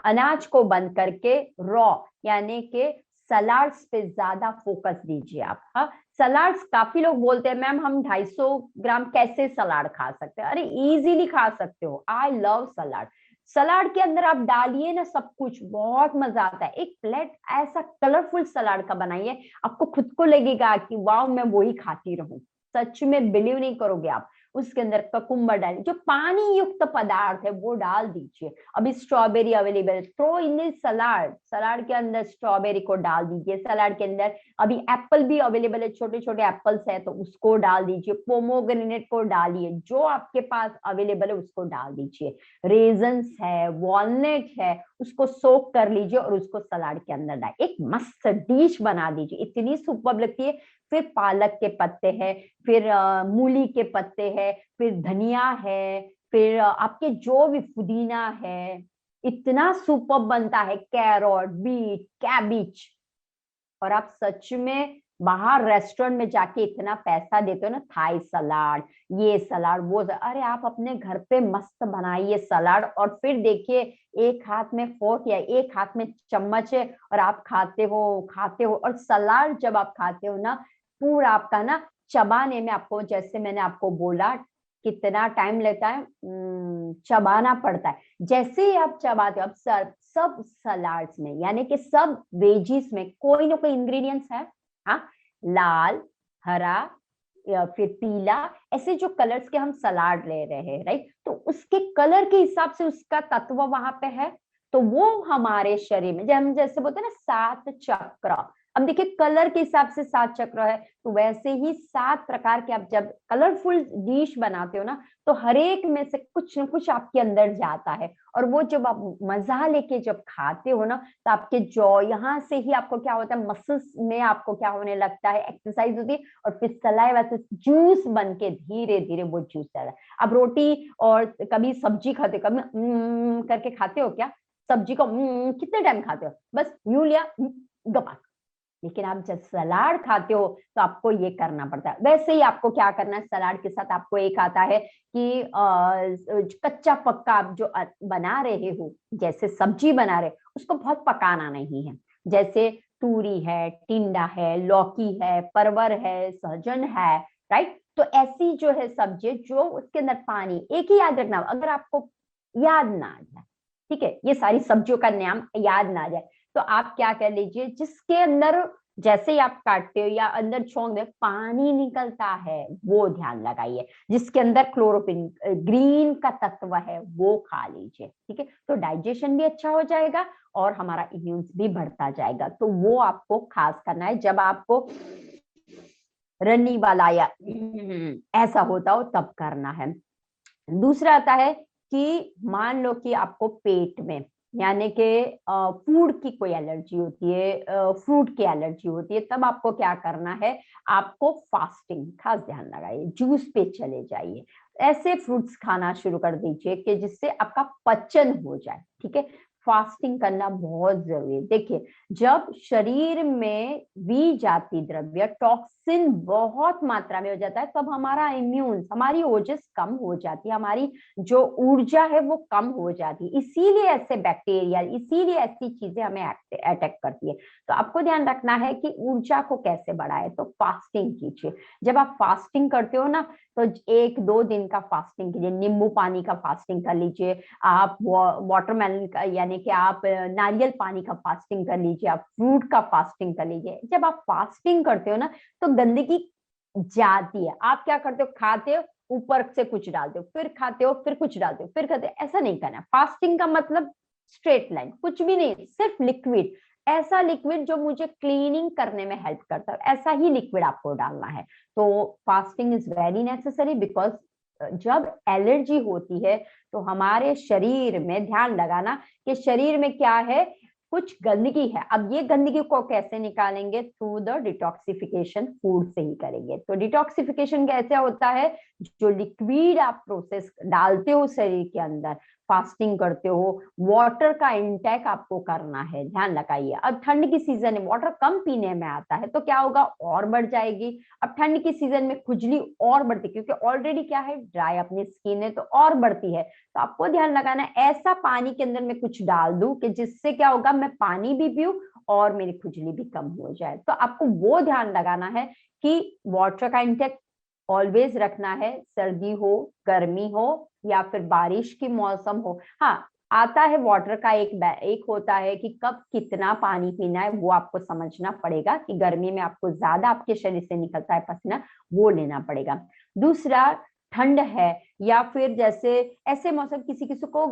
अनाज को बंद करके रॉ यानी कि सलाड्स पे ज्यादा फोकस दीजिए आप। हाँ, सलाड्स, काफी लोग बोलते हैं मैम हम 250 ग्राम कैसे सलाड खा सकते हैं? अरे इजीली खा सकते हो, आई लव सलाड। सलाड के अंदर आप डालिए ना सब कुछ, बहुत मजा आता है। एक प्लेट ऐसा कलरफुल सलाड का बनाइए, आपको खुद को लगेगा कि वाह मैं वही खाती रहूं। सच में बिलीव नहीं करोगे आप, उसके अंदर ककुम्बर डालिए, जो पानी युक्त पदार्थ है वो डाल दीजिए। अभी स्ट्रॉबेरी अवेलेबल है, throw in the salad, salad के अंदर स्ट्रॉबेरी को डाल दीजिए। सलाड के अंदर अभी एप्पल भी अवेलेबल है, छोटे छोटे एप्पल्स है तो उसको डाल दीजिए। पोमोग्रेनेट को डालिए, जो आपके पास अवेलेबल है उसको डाल दीजिए। रेजन्स है, वॉलनट है, उसको सोक कर लीजिए और उसको सलाद के अंदर डालिए। एक मस्त डिश बना दीजिए, इतनी सुपर लगती है। फिर पालक के पत्ते हैं, फिर मूली के पत्ते हैं, फिर धनिया है, फिर आपके जो भी पुदीना है, इतना सुपर बनता है। Carrot, beet, cabbage. और आप सच में बाहर रेस्टोरेंट में जाके इतना पैसा देते हो ना, थाई सलाड, ये सलाड, वो सलाड, अरे आप अपने घर पे मस्त बनाइए सलाड और फिर देखिए एक हाथ में फोर्क या एक हाथ में चम्मच है और आप खाते हो खाते हो। और सलाद जब आप खाते हो ना, पूरा आपका ना चबाने में, आपको जैसे मैंने आपको बोला कितना टाइम लेता है, चबाना पड़ता है। जैसे ही आप चबाते हो, अब सब सलाड्स में यानी कि सब वेजीज में कोई ना कोई इंग्रेडिएंट्स है। हाँ, लाल, हरा या फिर पीला, ऐसे जो कलर्स के हम सलाड ले रहे हैं, राइट, तो उसके कलर के हिसाब से उसका तत्व वहां पे है। तो वो हमारे शरीर में, जब हम जैसे बोलते हैं ना 7 चक्र, अब देखिए कलर के हिसाब से 7 चक्र है, तो वैसे ही 7 प्रकार के आप जब कलरफुल डिश बनाते हो ना, तो हर एक में से कुछ न कुछ आपके अंदर जाता है। और वो जब आप मजा लेके जब खाते हो ना, तो आपके जॉ यहाँ से ही आपको क्या होता है, मसल्स में आपको क्या होने लगता है, एक्सरसाइज होती है, और फिर सलाइवा से जूस बन के धीरे धीरे वो जूस जाता है। अब रोटी और कभी सब्जी खाते हो, कभी करके खाते हो क्या? सब्जी को कितने टाइम खाते हो? बस यूं लिया, गपा। लेकिन आप जब सलाद खाते हो तो आपको ये करना पड़ता है। वैसे ही आपको क्या करना है, सलाद के साथ आपको एक आता है कि कच्चा पक्का आप जो बना रहे हो, जैसे सब्जी बना रहे हो, उसको बहुत पकाना नहीं है। जैसे तूरी है, टिंडा है, लौकी है, परवर है, सहजन है, राइट। तो ऐसी जो है सब्जी जो उसके अंदर पानी, एक ही याद रखना, अगर आपको याद ना आ जाए, ठीक है, ये सारी सब्जियों का नाम याद ना आ जाए, तो आप क्या कर लीजिए, जिसके अंदर जैसे ही आप काटते हो या अंदर छोंक दे पानी निकलता है, वो ध्यान लगाइए। जिसके अंदर क्लोरोफिल ग्रीन का तत्व है वो खा लीजिए, ठीक है। तो डाइजेशन भी अच्छा हो जाएगा और हमारा इम्यून भी बढ़ता जाएगा। तो वो आपको खास करना है जब आपको रनी वाला या ऐसा होता हो तब करना है। दूसरा आता है कि मान लो कि आपको पेट में यानी कि फूड की कोई एलर्जी होती है, फ्रूट की एलर्जी होती है, तब आपको क्या करना है, आपको फास्टिंग, खास ध्यान लगाइए, जूस पे चले जाइए। ऐसे फ्रूट्स खाना शुरू कर दीजिए कि जिससे आपका पचन हो जाए, ठीक है। फास्टिंग करना बहुत जरूरी है। देखिए, जब शरीर में विजातीय द्रव्य, टॉक्सिन बहुत मात्रा में हो जाता है, तब हमारा इम्यून, हमारी ओजस कम हो जाती है, हमारी जो ऊर्जा है वो कम हो जाती है। इसीलिए ऐसे बैक्टीरिया, इसीलिए ऐसी चीजें हमें अटैक करती है। तो आपको ध्यान रखना है कि ऊर्जा को कैसे बढ़ाए, तो फास्टिंग कीजिए। जब आप फास्टिंग करते हो ना, तो 1-2 दिन का फास्टिंग कीजिए। नींबू पानी का फास्टिंग कर लीजिए आप, वाटरमेलन का यानी कि आप नारियल पानी का फास्टिंग कर लीजिए, आप फ्रूट का फास्टिंग कर लीजिए। जब आप फास्टिंग करते हो ना, तो गंदगी जाती है। आप क्या करते हो, खाते हो, ऊपर से कुछ डालते हो, फिर खाते हो, फिर कुछ डालते हो, फिर खाते हो, ऐसा नहीं करना। फास्टिंग का मतलब स्ट्रेट लाइन, कुछ भी नहीं, सिर्फ लिक्विड, ऐसा लिक्विड जो मुझे क्लीनिंग करने में हेल्प करता है, ऐसा ही लिक्विड आपको डालना है। तो fasting is very necessary, because जब एलर्जी होती है तो हमारे शरीर में, ध्यान लगाना कि शरीर में क्या है, कुछ गंदगी है। अब ये गंदगी को कैसे निकालेंगे, थ्रू द डिटॉक्सिफिकेशन, फूड से ही करेंगे। तो डिटॉक्सिफिकेशन कैसे होता है, जो लिक्विड आप प्रोसेस डालते हो शरीर के अंदर, फास्टिंग करते हो, वाटर का इंटेक आपको करना है, ध्यान लगाइए। अब ठंड की सीजन है, वाटर कम पीने में आता है, तो क्या होगा, और बढ़ जाएगी। अब ठंड की सीजन में खुजली और बढ़ती, क्योंकि ऑलरेडी क्या है, ड्राई अपनी स्किन है, तो और बढ़ती है। तो आपको ध्यान लगाना है, ऐसा पानी के अंदर मैं कुछ डाल दूं कि जिससे क्या होगा, मैं पानी भी पीऊं और मेरी खुजली भी कम हो जाए। तो आपको वो ध्यान लगाना है कि वाटर का इंटेक ऑलवेज रखना है, सर्दी हो, गर्मी हो या फिर बारिश की मौसम हो। हाँ, आता है वाटर का एक होता है कि कब कितना पानी पीना है, वो आपको समझना पड़ेगा कि गर्मी में आपको ज्यादा आपके शरीर से निकलता है पसीना, वो लेना पड़ेगा। दूसरा, ठंड है, या फिर जैसे ऐसे मौसम किसी किसी को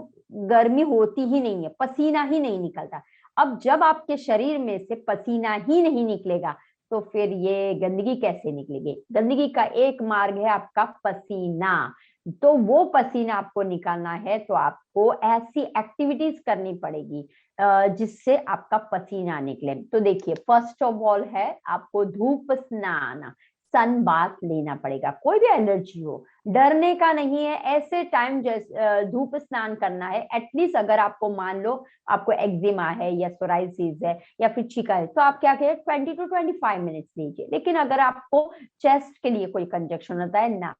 गर्मी होती ही नहीं है, पसीना ही नहीं निकलता। अब जब आपके शरीर में से पसीना ही नहीं निकलेगा तो फिर ये गंदगी कैसे निकलेगी? गंदगी का एक मार्ग है आपका पसीना। तो वो पसीना आपको निकालना है तो आपको ऐसी एक्टिविटीज करनी पड़ेगी जिससे आपका पसीना निकले। तो देखिए, फर्स्ट ऑफ ऑल है आपको धूप स्नान, सन बाथ लेना पड़ेगा। कोई भी एलर्जी हो, डरने का नहीं है, ऐसे टाइम जैसे धूप स्नान करना है। एटलीस्ट अगर आपको मान लो आपको एक्जिमा है या सोराइसिस है या फिर छिका है तो आप क्या करें, 20 to 25 मिनट्स लीजिए। लेकिन अगर आपको चेस्ट के लिए कोई कंजक्शन होता है ना,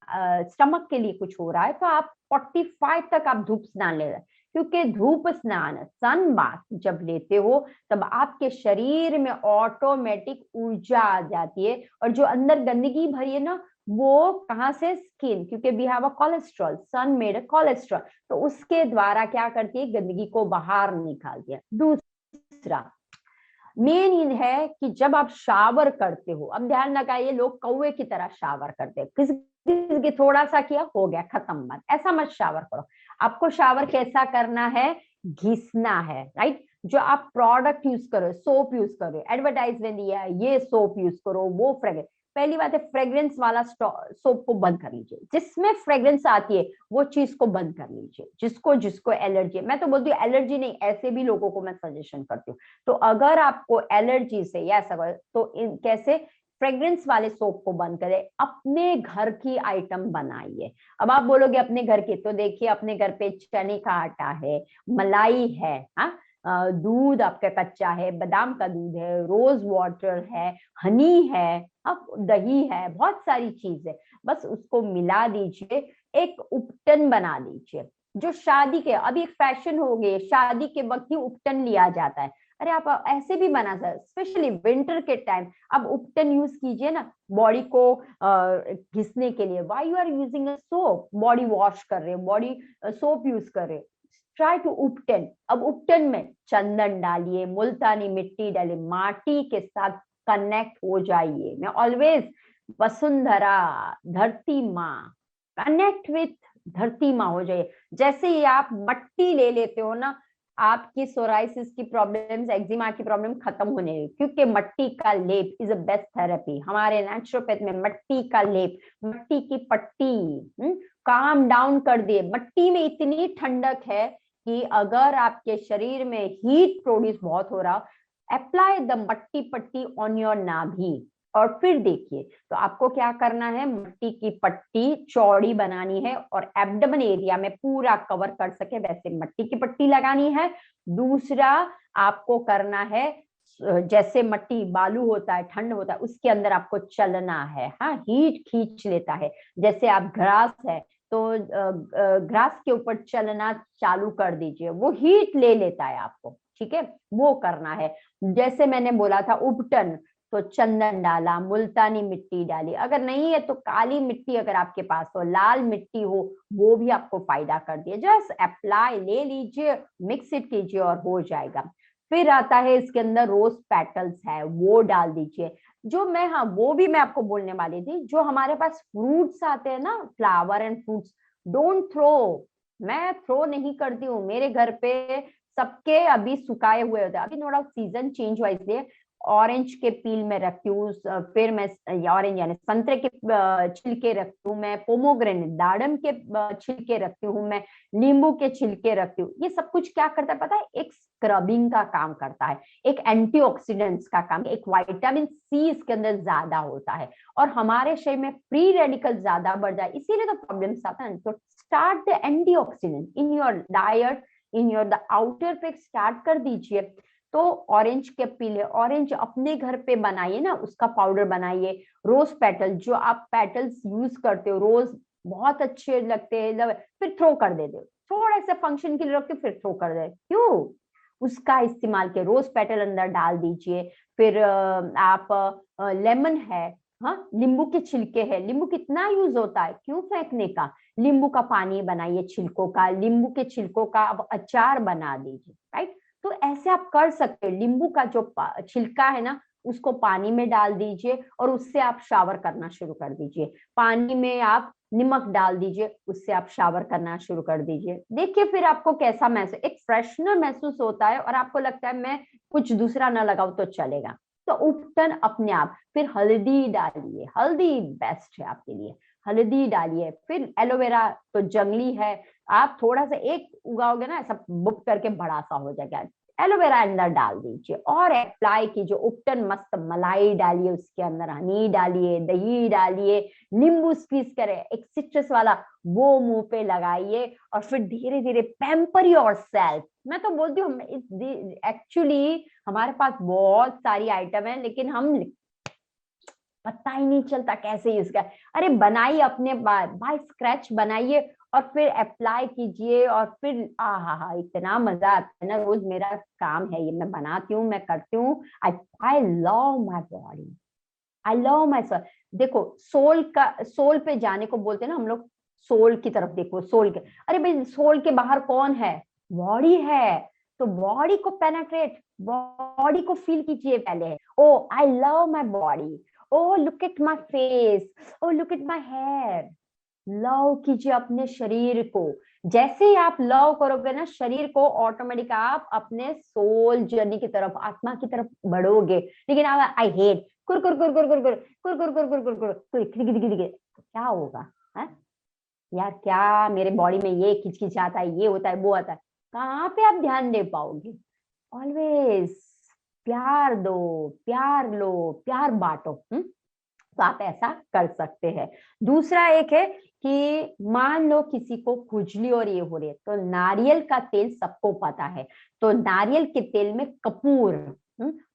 स्टमक के लिए कुछ हो रहा है, तो आप 45 तक आप धूप स्नान ले रहे हैं। क्योंकि धूप स्नान, सन बाथ जब लेते हो तब आपके शरीर में ऑटोमेटिक ऊर्जा आ जाती है, और जो अंदर गंदगी भरी है ना, वो कहाँ से, स्किन, क्योंकि we have a cholesterol, sun made a cholesterol, तो उसके द्वारा क्या करती है, गंदगी को बाहर निकालती है। दूसरा मेन ये है कि जब आप शावर करते हो, अब ध्यान लगाइए, लोग कौवे की तरह शावर करते हैं, किसी थोड़ा सा किया हो गया खत्म, मत ऐसा मत शावर करो। आपको शावर कैसा करना है, घिसना है, राइट। जो आप प्रोडक्ट यूज करो, सोप यूज करो, एडवर्टाइजमेंट दिया है ये सोप यूज करो, वो फ्रेग्रेंस, पहली बात है फ्रेग्रेंस वाला सोप को बंद कर लीजिए। जिसमें फ्रेग्रेंस आती है वो चीज को बंद कर लीजिए। जिसको जिसको एलर्जी है, मैं तो बोलती हूँ एलर्जी नहीं, ऐसे भी लोगों को मैं सजेशन करती हूँ। तो अगर आपको एलर्जी से या ऐसा तो कैसे, फ्रेग्रेंस वाले सोप को बंद करें, अपने घर की आइटम बनाइए। अब आप बोलोगे अपने घर की, तो देखिए अपने घर पे चने का आटा है, मलाई है, हाँ, दूध आपका कच्चा है, बादाम का दूध है, रोज वाटर है, हनी है, अब दही है, बहुत सारी चीज है। बस उसको मिला दीजिए, एक उपटन बना दीजिए। जो शादी के, अभी एक फैशन हो गई, शादी के वक्त ही उपटन लिया जाता है। अरे आप ऐसे भी बना सकते, स्पेशली विंटर के टाइम आप उपटन यूज कीजिए ना, बॉडी को घिसने के लिए। Why you are using a soap, body wash कर रहे हो, बॉडी सोप यूज कर रहे हो, ट्राई टू उपटन। अब उपटन में चंदन डालिए, मुल्तानी मिट्टी डालिए, माटी के साथ कनेक्ट हो जाइए। मैं ऑलवेज वसुंधरा, धरती माँ, कनेक्ट विथ धरती माँ हो जाइए। जैसे ही आप मट्टी ले लेते हो ना, आपकी सोराइसिस की प्रॉब्लम्स, एक्जिमा की प्रॉब्लम खत्म होने लगी, क्योंकि मट्टी का लेप इज अ बेस्ट थेरेपी। हमारे नेचुरोपैथ में मट्टी का लेप, मट्टी की पट्टी काम डाउन कर दिए। मट्टी में इतनी ठंडक है कि अगर आपके शरीर में हीट प्रोड्यूस बहुत हो रहा, अप्लाई द मट्टी पट्टी ऑन योर नाभि, और फिर देखिए। तो आपको क्या करना है, मट्टी की पट्टी चौड़ी बनानी है और एब्डोमेन एरिया में पूरा कवर कर सके वैसे मट्टी की पट्टी लगानी है। दूसरा आपको करना है, जैसे मट्टी बालू होता है, ठंड होता है, उसके अंदर आपको चलना है, हाँ, हीट खींच लेता है। जैसे आप ग्रास है तो ग्रास के ऊपर चलना चालू कर दीजिए, वो हीट ले लेता है आपको, ठीक है, वो करना है। जैसे मैंने बोला था उपटन, तो चंदन डाला, मुल्तानी मिट्टी डाली, अगर नहीं है तो काली मिट्टी अगर आपके पास हो, लाल मिट्टी हो, वो भी आपको फायदा कर दिए। जस्ट अप्लाई, ले लीजिए, मिक्स इट कीजिए और हो जाएगा। फिर आता है इसके अंदर रोज पेटल्स है, वो डाल दीजिए। जो मैं, हाँ, वो भी मैं आपको बोलने वाली थी, जो हमारे पास फ्रूट्स आते हैं ना, flower and fruits, don't throw. मैं थ्रो नहीं करती हूँ, मेरे घर पे सबके अभी सुखाए हुए होते हैं। अभी थोड़ा सीजन चेंज हुआ इसलिए ऑरेंज के पील में रखती हूँ, फिर मैं ऑरेंज यानी संतरे के छिलके रखती हूँ, मैं पोमोग्रेनेट दाड़म के छिलके रखती हूँ, मैं नींबू के छिलके रखती हूँ। ये सब कुछ क्या करता है पता है, एक स्क्रबिंग का काम करता है, एक एंटीऑक्सीडेंट्स का काम, एक विटामिन सी इसके अंदर ज्यादा होता है, और हमारे शरीर में फ्री रेडिकल ज्यादा बढ़ जाए, इसीलिए तो प्रॉब्लम्स आता है। तो start the antioxidant in your diet, in your the outer पे स्टार्ट कर दीजिए। तो ऑरेंज के पीले, ऑरेंज अपने घर पे बनाइए ना, उसका पाउडर बनाइए। रोज पेटल, जो आप पेटल्स यूज करते हो, रोज बहुत अच्छे लगते हैं, फिर थ्रो कर देते हो, थोड़ा सा फंक्शन के लिए रख के फिर थ्रो कर दे, क्यों? उसका इस्तेमाल के रोज पेटल अंदर डाल दीजिए। फिर आप लेमन है, हाँ, नींबू के छिलके है, नींबू कितना यूज होता है, क्यों फेंकने का? नींबू का पानी बनाइए छिलकों का, नींबू के छिलकों का अब अचार बना दीजिए, राइट। तो ऐसे आप कर सकते हो। नींबू का जो छिलका है ना, उसको पानी में डाल दीजिए और उससे आप शावर करना शुरू कर दीजिए। पानी में आप नमक डाल दीजिए, उससे आप शावर करना शुरू कर दीजिए। देखिए फिर आपको कैसा महसूस, एक फ्रेशनर महसूस होता है और आपको लगता है मैं कुछ दूसरा ना लगाऊं तो चलेगा। तो उपटन अपने आप। फिर हल्दी डालिए, हल्दी बेस्ट है आपके लिए, हल्दी डालिए। फिर एलोवेरा तो जंगली है, आप थोड़ा सा एक उगाओगे ना ऐसा बुक करके बड़ा सा हो जाएगा। एलोवेरा अंदर डाल दीजिए और अप्लाई कीजिए। उपटन मस्त मलाई डालिए, उसके अंदर हनी डालिए, दही डालिए, नींबू स्क्वीज करें एक सिट्रस वाला, वो मुंह पे लगाइए और फिर धीरे धीरे पैम्पर योरसेल्फ। मैं तो बोलती हूँ एक्चुअली हमारे पास बहुत सारी आइटम है लेकिन हम पता ही नहीं चलता कैसे यूज कर। अरे बनाइए अपने बाय स्क्रैच बनाइए और फिर अप्लाई कीजिए और फिर हा इतना मजा आता है ना। रोज मेरा काम है ये, मैं बनाती हूँ, मैं करती हूँ। I I love my body, I love my soul. देखो सोल का, सोल पे जाने को बोलते हैं ना हम लोग, सोल की तरफ देखो, सोल के, अरे भाई सोल के बाहर कौन है? बॉडी है। तो बॉडी को पेनेट्रेट, बॉडी को फील कीजिए पहले। Oh I love my body, oh look at my face, oh look at my hair. Love कीजिए अपने शरीर को। जैसे ही आप लव करोगे ना शरीर को, ऑटोमेटिक आप अपने सोल जर्नी की तरफ, आत्मा की तरफ बढ़ोगे। लेकिन आप आई हेट कुर कुर कुर कुर कुर कुर कुर कुर कुर कुर कुर कुर कुर, क्या होगा? है यार, क्या मेरे बॉडी में ये खिचखिचाता है, ये होता है, वो आता है, कहाँ पे आप ध्यान दे पाओगे? ऑलवेज प्यार दो, प्यार लो, प्यार बांटो। तो आप ऐसा कर सकते हैं। दूसरा एक है कि मान लो किसी को खुजली और ये हो रही है, तो नारियल का तेल सबको पता है, तो नारियल के तेल में कपूर,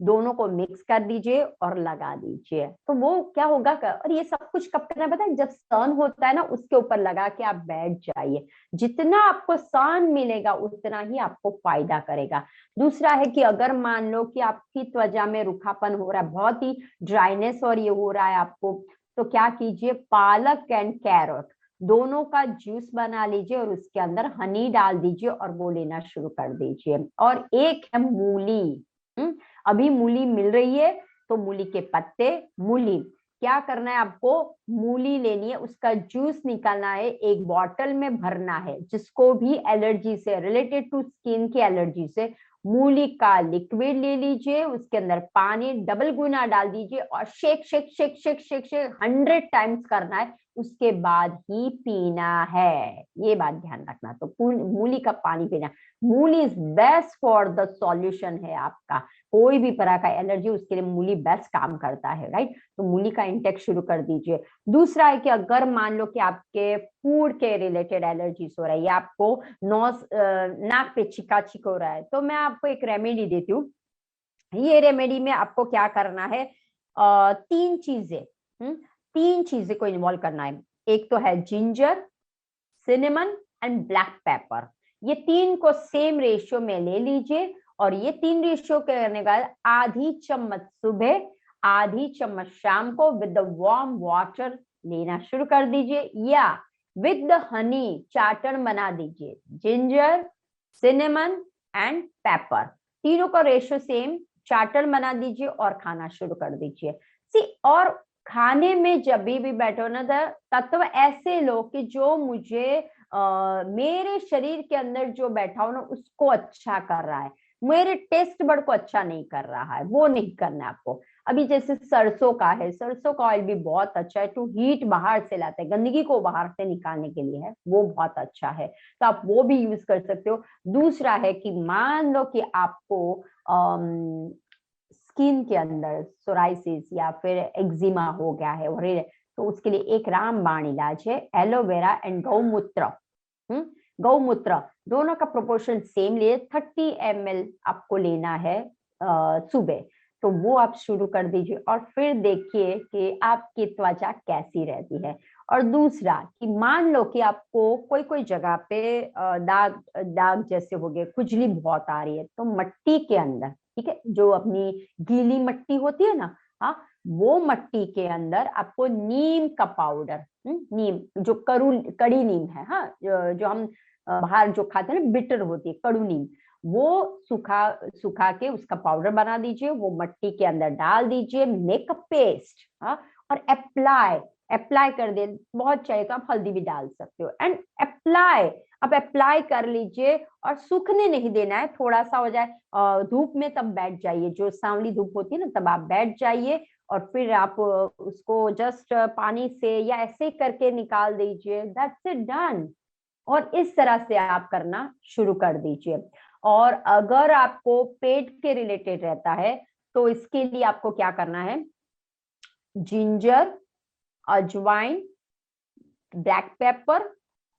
दोनों को मिक्स कर दीजिए और लगा दीजिए। तो वो क्या होगा और ये सब कुछ कब करना पता है? जब सन होता है ना उसके ऊपर लगा के आप बैठ जाइए। जितना आपको सन मिलेगा उतना ही आपको फायदा करेगा। दूसरा है कि अगर मान लो कि आपकी त्वचा में रूखापन हो रहा है, बहुत ही ड्राइनेस और ये हो रहा है आपको, तो क्या कीजिए, पालक एंड कैरट दोनों का जूस बना लीजिए और उसके अंदर हनी डाल दीजिए और वो लेना शुरू कर दीजिए। और एक है मूली। अभी मूली मिल रही है तो मूली के पत्ते, मूली, क्या करना है आपको, मूली लेनी है, उसका जूस निकालना है, एक बॉटल में भरना है। जिसको भी एलर्जी से रिलेटेड टू स्किन की एलर्जी से, मूली का लिक्विड ले लीजिए, उसके अंदर पानी डबल गुना डाल दीजिए और shake shake shake shake shake shake 100 times करना है, उसके बाद ही पीना है। ये बात ध्यान रखना। तो मूली का पानी पीना। मूली is best for the solution है आपका, कोई भी तरह का एलर्जी उसके लिए मूली बेस्ट काम करता है, राइट? तो मूली का इंटेक शुरू कर दीजिए। दूसरा है कि अगर मान लो कि आपके फूड के रिलेटेड एलर्जीज हो रही है, आपको नोज नाक पे छिका छिक हो रहा है, तो मैं आपको एक रेमेडी देती हूँ। ये रेमेडी में आपको क्या करना है, तीन चीजें, तीन चीजें को इन्वॉल्व करना है। एक तो है ginger, cinnamon and black pepper. ये तीन को सेम रेशियो में ले लीजिए और ये तीन रेशियो करने के बाद आधी चम्मच सुबह, आधी चम्मच शाम को विद द वार्म वाटर लेना शुरू कर दीजिए, या विद द हनी चाटन बना दीजिए। जिंजर, सिनेमन एंड पेपर, तीनों का रेशियो सेम, चाटन बना दीजिए और खाना शुरू कर दीजिए। सी, और खाने में जब भी बैठो ना, तत्व ऐसे लो कि जो मुझे मेरे शरीर के अंदर जो बैठा हो ना उसको अच्छा कर रहा है, मेरे टेस्ट बड को अच्छा नहीं कर रहा है, वो नहीं करना है आपको। अभी जैसे सरसों का है, सरसों का ऑयल भी बहुत अच्छा है, टू हीट बाहर से लाते हैं, गंदगी को बाहर से निकालने के लिए है, वो बहुत अच्छा है, तो आप वो भी यूज कर सकते हो। दूसरा है कि मान लो कि आपको स्किन के अंदर सोराइसिस या फिर एक्जिमा हो गया है, और तो उसके लिए एक रामबाण इलाज है, एलोवेरा एंड गौमूत्र। गौमूत्र दोनों का प्रोपोर्शन सेम लिए, 30 ml आपको लेना है सुबह। तो वो आप शुरू कर दीजिए और फिर देखिए कि आपकी त्वचा कैसी रहती है। और दूसरा कि मान लो कि आपको कोई कोई जगह पे दाग दाग जैसे हो गए, खुजली बहुत आ रही है, तो मट्टी के अंदर, ठीक है, जो अपनी गीली मट्टी होती है ना, हाँ, वो मट्टी के अंदर आपको नीम का पाउडर, नीम जो कड़ी नीम है, हाँ, जो हम बाहर जो खाते हैं ना, बिटर होती है, कड़ू नीम, वो सुखा के उसका पाउडर बना दीजिए, वो मिट्टी के अंदर डाल दीजिए, मेक अ पेस्ट। और अप्लाई अप्लाई कर दे, बहुत चाहिए तो आप हल्दी भी डाल सकते हो, एंड अप्लाई। अब अप्लाई कर लीजिए और सूखने नहीं देना है, थोड़ा सा हो जाए धूप में तब बैठ जाइए, जो सांवली धूप होती है ना तब आप बैठ जाइए, और फिर आप उसको जस्ट पानी से या ऐसे करके निकाल दीजिए, दैट्स इट, डन। और इस तरह से आप करना शुरू कर दीजिए। और अगर आपको पेट के रिलेटेड रहता है तो इसके लिए आपको क्या करना है, जिंजर, अजवाइन, black pepper,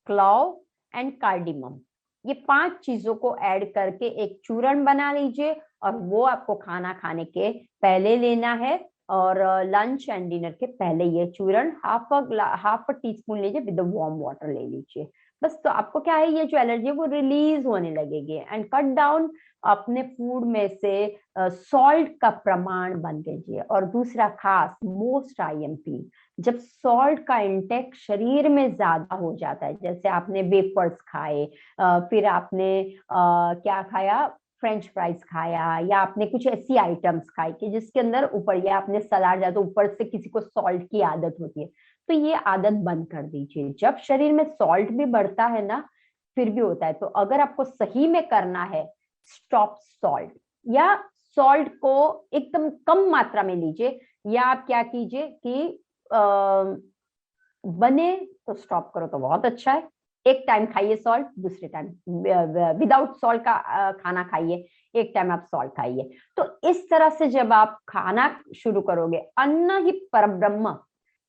clove and cardamom, ये 5 चीजों को ऐड करके एक चूर्ण बना लीजिए, और वो आपको खाना खाने के पहले लेना है, और लंच एंड डिनर के पहले ये चूर्ण हाफ अ टीस्पून लीजिए, विद वार्म वाटर ले लीजिए बस। तो आपको क्या है, ये जो एलर्जी है वो रिलीज होने लगेगी। एंड कट डाउन अपने फूड में से सॉल्ट का प्रमाण बंद कीजिए। और दूसरा खास मोस्ट आईएमपी, जब सॉल्ट का इंटेक शरीर में ज्यादा हो जाता है, जैसे आपने वेफर्स खाए, फिर आपने क्या खाया, फ्रेंच फ्राइज खाया, या आपने कुछ ऐसी आइटम्स खाई कि जिसके अंदर ऊपर, या आपने सलाद ज्यादा ऊपर से, किसी को सॉल्ट की आदत होती है, तो ये आदत बंद कर दीजिए। जब शरीर में सॉल्ट भी बढ़ता है ना, फिर भी होता है, तो अगर आपको सही में करना है, स्टॉप सॉल्ट, या सॉल्ट को एकदम कम मात्रा में लीजिए, या आप क्या कीजिए कि बने तो स्टॉप करो तो बहुत अच्छा है। एक टाइम खाइए सॉल्ट, दूसरे टाइम विदाउट सॉल्ट का खाना खाइए, एक टाइम आप सॉल्ट खाइए। तो इस तरह से जब आप खाना शुरू करोगे, अन्न ही परब्रह्म,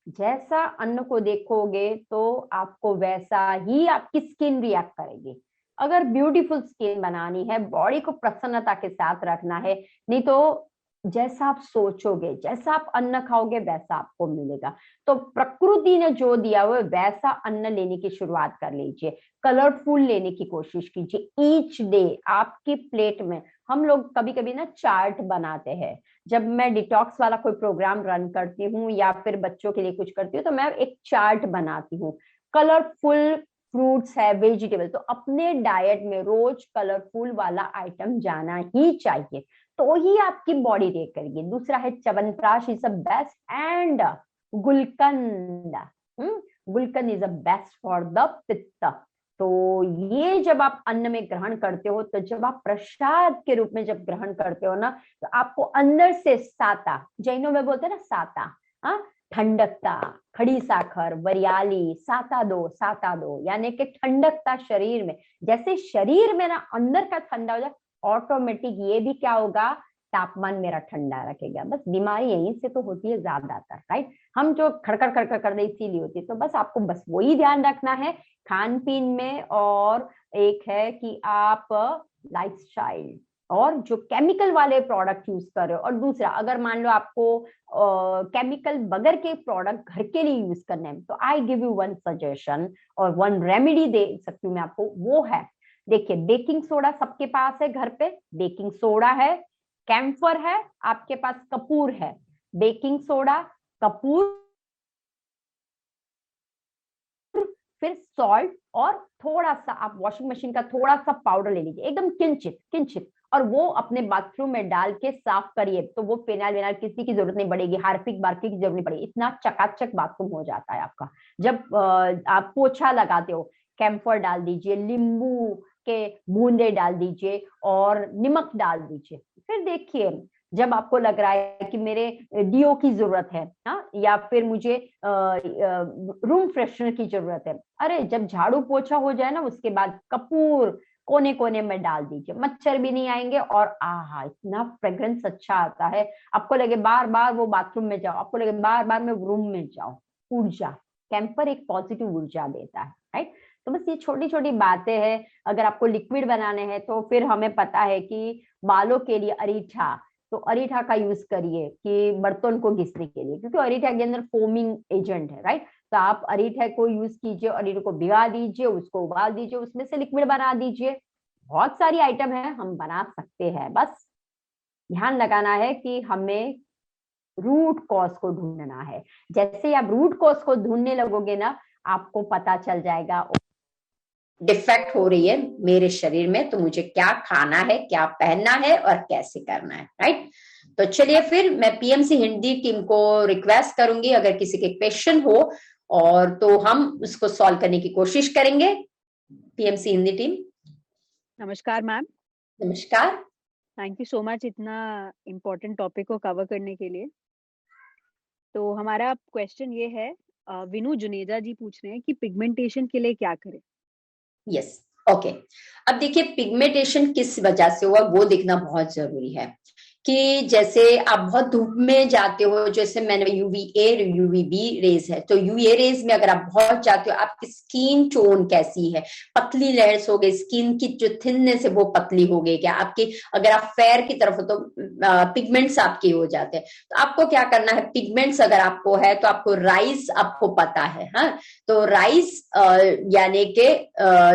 जैसा अन्न को देखोगे तो आपको वैसा ही आपकी स्किन रिएक्ट करेगी। अगर ब्यूटीफुल स्किन बनानी है, बॉडी को प्रसन्नता के साथ रखना है, नहीं तो जैसा आप सोचोगे, जैसा आप अन्न खाओगे, वैसा आपको मिलेगा। तो प्रकृति ने जो दिया हुआ वैसा अन्न लेने की शुरुआत कर लीजिए, कलरफुल लेने की कोशिश कीजिए। ईच डे आपकी प्लेट में, हम लोग कभी कभी ना चार्ट बनाते हैं, जब मैं डिटॉक्स वाला कोई प्रोग्राम रन करती हूँ या फिर बच्चों के लिए कुछ करती हूँ, तो मैं एक चार्ट बनाती हूँ। कलरफुल फ्रूट्स है, वेजिटेबल, तो अपने डाइट में रोज कलरफुल वाला आइटम जाना ही चाहिए, तो ही आपकी बॉडी रिएक्ट करेगी। दूसरा है chyawanprash, is a best, and gulkand. Gulkand is a best for the पित्त। तो ये जब आप अन्न में ग्रहण करते हो, तो जब आप प्रसाद के रूप में जब ग्रहण करते हो ना, तो आपको अंदर से साता, जैनों में बोलते हैं ना साता, हाँ, ठंडकता, खड़ी साखर, वरियाली, साता दो, यानी कि ठंडकता शरीर में। जैसे शरीर में ना अंदर का ठंडा हो जाए, ऑटोमेटिक ये भी क्या होगा, तापमान मेरा ठंडा रखेगा। बस बीमारी यहीं से तो होती है ज्यादातर, राइट। हम जो खड़खड़ खड़खड़ कर दे इसीलिए होती है। तो बस आपको बस वही ध्यान रखना है खान पीन में, और एक है कि आप लाइफस्टाइल और जो केमिकल वाले प्रोडक्ट यूज कर रहे हो। और दूसरा, अगर मान लो आपको केमिकल बगैर के प्रोडक्ट घर के लिए यूज करने हैं, तो I give you one suggestion और वन रेमेडी दे सकती हूँ मैं आपको, वो है, देखिए, बेकिंग सोडा सबके पास है घर पे, बेकिंग सोडा है, कैम्फर है, आपके पास कपूर है। बेकिंग सोडा, कपूर, फिर सॉल्ट, और थोड़ा सा आप वॉशिंग मशीन का थोड़ा सा पाउडर ले लीजिए, एकदम किंचित किंचित, और वो अपने बाथरूम में डाल के साफ करिए, तो वो फिनाइल विनाइल किसी की जरूरत नहीं पड़ेगी, हार्पिक बार्पिक की जरूरत नहीं पड़ेगी, इतना चकाचक बाथरूम हो जाता है आपका। जब आप पोछा लगाते हो, कैम्फर डाल दीजिए, नींबू के बूंदे डाल दीजिए, और नमक डाल दीजिए। फिर देखिए, जब आपको लग रहा है कि मेरे डीओ की जरूरत है, हाँ, या फिर मुझे रूम फ्रेशनर की जरूरत है, अरे जब झाड़ू पोछा हो जाए ना, उसके बाद कपूर कोने कोने में डाल दीजिए, मच्छर भी नहीं आएंगे, और आहा, इतना फ्रेग्रेंस अच्छा आता है। आपको लगे बार बार वो बाथरूम में जाओ, आपको लगे बार बार मैं रूम में जाऊं। ऊर्जा, कैंपर एक पॉजिटिव ऊर्जा देता है, राइट। तो बस ये छोटी छोटी बातें हैं। अगर आपको लिक्विड बनाने हैं, तो फिर हमें पता है कि बालों के लिए अरीठा, तो अरीठा का यूज करिए कि बर्तन को घिसने के लिए, क्योंकि अरीठा के अंदर फोमिंग एजेंट है, राइट। तो आप अरीठा को यूज कीजिए, अरीठा को भिगा दीजिए, उसको उबाल दीजिए, उसमें से लिक्विड बना दीजिए। बहुत सारी आइटम है, हम बना सकते हैं, बस ध्यान लगाना है कि हमें रूट कॉज को ढूंढना है। जैसे ही आप रूट कॉज को ढूंढने लगोगे ना, आपको पता चल जाएगा डिफेक्ट हो रही है मेरे शरीर में, तो मुझे क्या खाना है, क्या पहनना है और कैसे करना है, राइट। तो चलिए फिर मैं पीएमसी हिंदी टीम को रिक्वेस्ट करूंगी, अगर किसी के क्वेश्चन हो और तो हम उसको सॉल्व करने की कोशिश करेंगे। PMC Hindi team. नमस्कार मैम। नमस्कार। थैंक यू सो मच इतना इम्पोर्टेंट टॉपिक को कवर करने के लिए। तो हमारा क्वेश्चन ये है, विनू जुनेजा जी पूछ रहे हैं कि पिगमेंटेशन के लिए क्या करें। Yes, okay. अब देखिए पिगमेंटेशन किस वजह से हुआ वो देखना बहुत जरूरी है, कि जैसे आप बहुत धूप में जाते हो, जैसे मैंने यूवीए यूवीबी रेज है, तो यूवीए रेज में अगर आप बहुत जाते हो, आपकी स्किन टोन कैसी है, पतली लेयर्स हो गई, स्किन की जो थिननेस है वो पतली हो गई क्या आपकी, अगर आप फेयर की तरफ हो तो पिगमेंट्स आपके हो जाते हैं। तो आपको क्या करना है, पिगमेंट्स अगर आपको है तो आपको राइस, आपको पता है, हाँ, तो राइस यानी के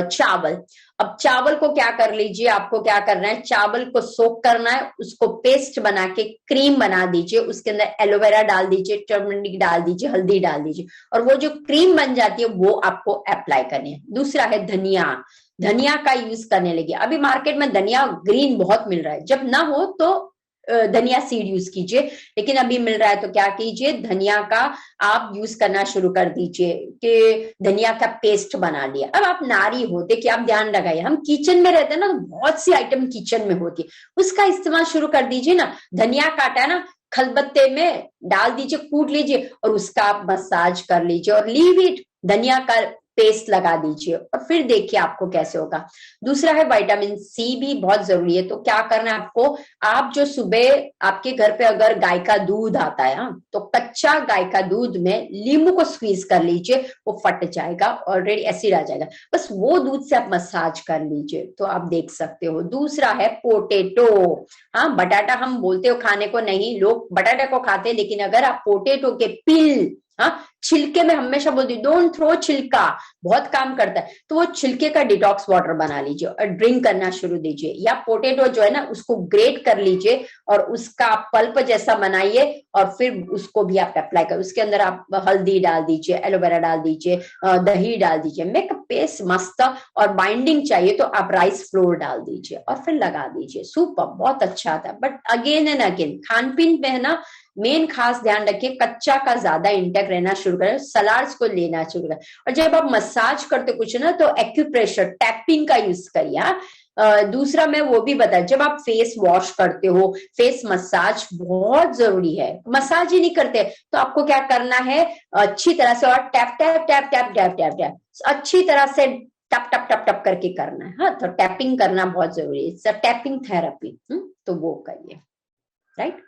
चावल। अब चावल को क्या कर लीजिए, आपको क्या करना है, चावल को सोक करना है, उसको पेस्ट बना के क्रीम बना दीजिए, उसके अंदर एलोवेरा डाल दीजिए, टर्मरिक डाल दीजिए, हल्दी डाल दीजिए, और वो जो क्रीम बन जाती है वो आपको अप्लाई करनी है। दूसरा है धनिया, धनिया का यूज करने लगी। अभी मार्केट में धनिया ग्रीन बहुत मिल रहा है, जब ना हो तो धनिया सीड यूज कीजिए, लेकिन अभी मिल रहा है तो क्या कीजिए, धनिया का आप यूज करना शुरू कर दीजिए, कि धनिया का पेस्ट बना लिया। अब आप नारी हो, देखिए आप ध्यान लगाइए, हम किचन में रहते हैं ना, तो बहुत सी आइटम किचन में होती है, उसका इस्तेमाल शुरू कर दीजिए ना। धनिया काटा है ना, खलबत्ते में डाल दीजिए, कूट लीजिए और उसका आप मसाज कर लीजिए और लीव इट, धनिया का पेस्ट लगा दीजिए और फिर देखिए आपको कैसे होगा। दूसरा है विटामिन सी भी बहुत जरूरी है, तो क्या करना है आपको, आप जो सुबह आपके घर पे अगर गाय का दूध आता है, तो कच्चा गाय का दूध में नींबू को स्क्वीज कर लीजिए, वो फट जाएगा, ऑलरेडी एसिड आ जाएगा, बस वो दूध से आप मसाज कर लीजिए तो आप देख सकते हो। दूसरा है पोटेटो, हाँ, बटाटा हम बोलते हो खाने को नहीं, लोग बटाटा को खाते हैं, लेकिन अगर आप पोटेटो के पिल, हाँ, छिलके में हमेशा बोलती हूँ डोंट थ्रो छिलका, बहुत काम करता है, तो वो छिलके का डिटॉक्स वाटर बना लीजिए और ड्रिंक करना शुरू दीजिए। या पोटेटो जो है ना, उसको ग्रेट कर लीजिए और उसका पल्प जैसा बनाइए और फिर उसको भी आप अप्लाई करें, उसके अंदर आप हल्दी डाल दीजिए, एलोवेरा डाल दीजिए, दही डाल दीजिए, मेकअप पेस्ट मस्त, और बाइंडिंग चाहिए तो आप राइस फ्लोर डाल दीजिए और फिर लगा दीजिए। सुपर, बहुत अच्छा आता है। बट अगेन एंड अगेन खान-पीन में है ना, मेन खास ध्यान रखिए, कच्चा का ज्यादा इंटेक रहना शुरू करें, सलाड्स को लेना शुरू करें, और जब आप मसाज करते कुछ ना तो एक्यूप्रेशर टैपिंग का यूज करिए। दूसरा मैं वो भी बता, जब आप फेस वॉश करते हो, फेस मसाज बहुत जरूरी है, मसाज ही नहीं करते तो आपको क्या करना है, अच्छी तरह से, और tap tap tap tap tap tap tap अच्छी तरह से टप टप टप टप करके करना है, हाँ, तो टैपिंग करना बहुत जरूरी है, इट्स अ टैपिंग थेरेपी, तो वो करिए, राइट।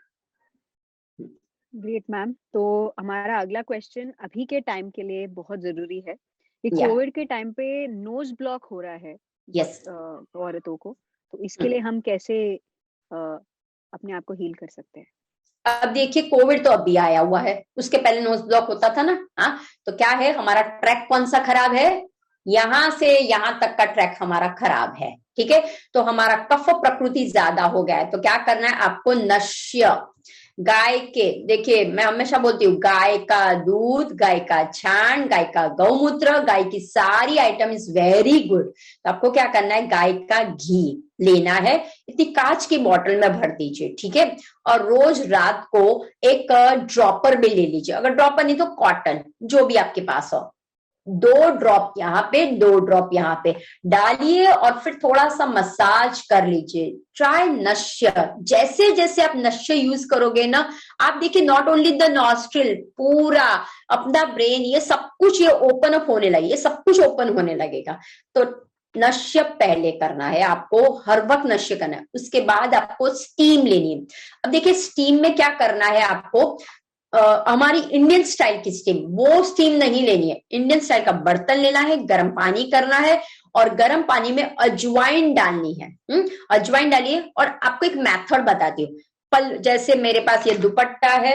Great ma'am. तो हमारा अगला क्वेश्चन अभी के टाइम के लिए बहुत जरूरी है कि या कोविड के टाइम पे नोज ब्लॉक हो रहा है यस। औरतों को, तो इसके लिए हम कैसे अपने आप को हील कर सकते हैं। अब देखिए कोविड तो अभी आया हुआ है, उसके पहले नोज ब्लॉक होता था ना, हाँ, तो क्या है, हमारा ट्रैक कौन सा खराब है, यहां से यहां तक का ट्रैक हमारा खराब है, ठीक है, तो हमारा कफ प्रकृति ज्यादा हो गया है, तो क्या करना है आपको, नश्य गाय के, देखिए मैं हमेशा बोलती हूँ, गाय का दूध, गाय का छान, गाय का गौमूत्र, गाय की सारी आइटम इज वेरी गुड। तो आपको क्या करना है, गाय का घी लेना है, इतनी कांच की बोतल में भर दीजिए, ठीक है, और रोज रात को एक ड्रॉपर भी ले लीजिए, अगर ड्रॉपर नहीं तो कॉटन जो भी आपके पास हो, 2 ड्रॉप यहाँ पे, 2 ड्रॉप यहाँ पे डालिए और फिर थोड़ा सा मसाज कर लीजिए। ट्राई नश्य, जैसे जैसे आप नश्य यूज करोगे ना, आप देखिए नॉट ओनली द नॉस्ट्रिल, पूरा अपना ब्रेन, ये सब कुछ ये ओपन अप होने लगे, ये सब कुछ ओपन होने लगेगा। तो नश्य पहले करना है आपको, हर वक्त नश्य करना है, उसके बाद आपको स्टीम लेनी है। अब देखिए स्टीम में क्या करना है आपको, हमारी इंडियन स्टाइल की स्टीम, वो स्टीम नहीं लेनी है, इंडियन स्टाइल का बर्तन लेना है, गर्म पानी करना है और गर्म पानी में अजवाइन डालनी है, अजवाइन डालिए। और आपको एक मेथड बताती हूँ, पल जैसे मेरे पास ये दुपट्टा है,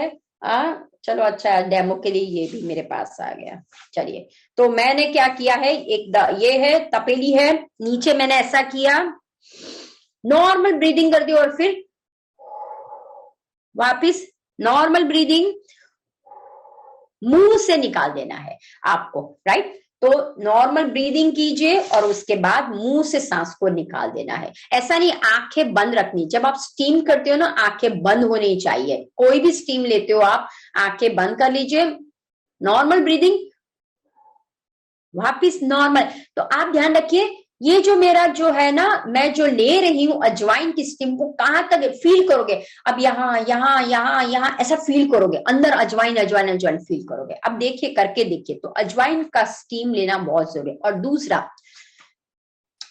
चलो अच्छा डेमो के लिए ये भी मेरे पास आ गया, चलिए, तो मैंने क्या किया है, ये है तपेली है, नीचे मैंने ऐसा किया, नॉर्मल ब्रीदिंग कर दी और फिर वापिस नॉर्मल ब्रीदिंग मुंह से निकाल देना है आपको, राइट। तो नॉर्मल ब्रीदिंग कीजिए और उसके बाद मुंह से सांस को निकाल देना है। ऐसा नहीं आंखें बंद रखनी, जब आप स्टीम करते हो ना आंखें बंद होनी चाहिए। कोई भी स्टीम लेते हो आप आंखें बंद कर लीजिए, नॉर्मल ब्रीदिंग, वापिस नॉर्मल। तो आप ध्यान रखिए ये जो मेरा जो है ना, मैं जो ले रही हूं अजवाइन की स्टीम को कहां तक फील करोगे, अब यहाँ यहाँ यहाँ यहाँ ऐसा फील करोगे, अंदर अजवाइन अजवाइन अजवाइन फील करोगे। अब देखिए करके देखिए, तो अजवाइन का स्टीम लेना बहुत जरूरी है। और दूसरा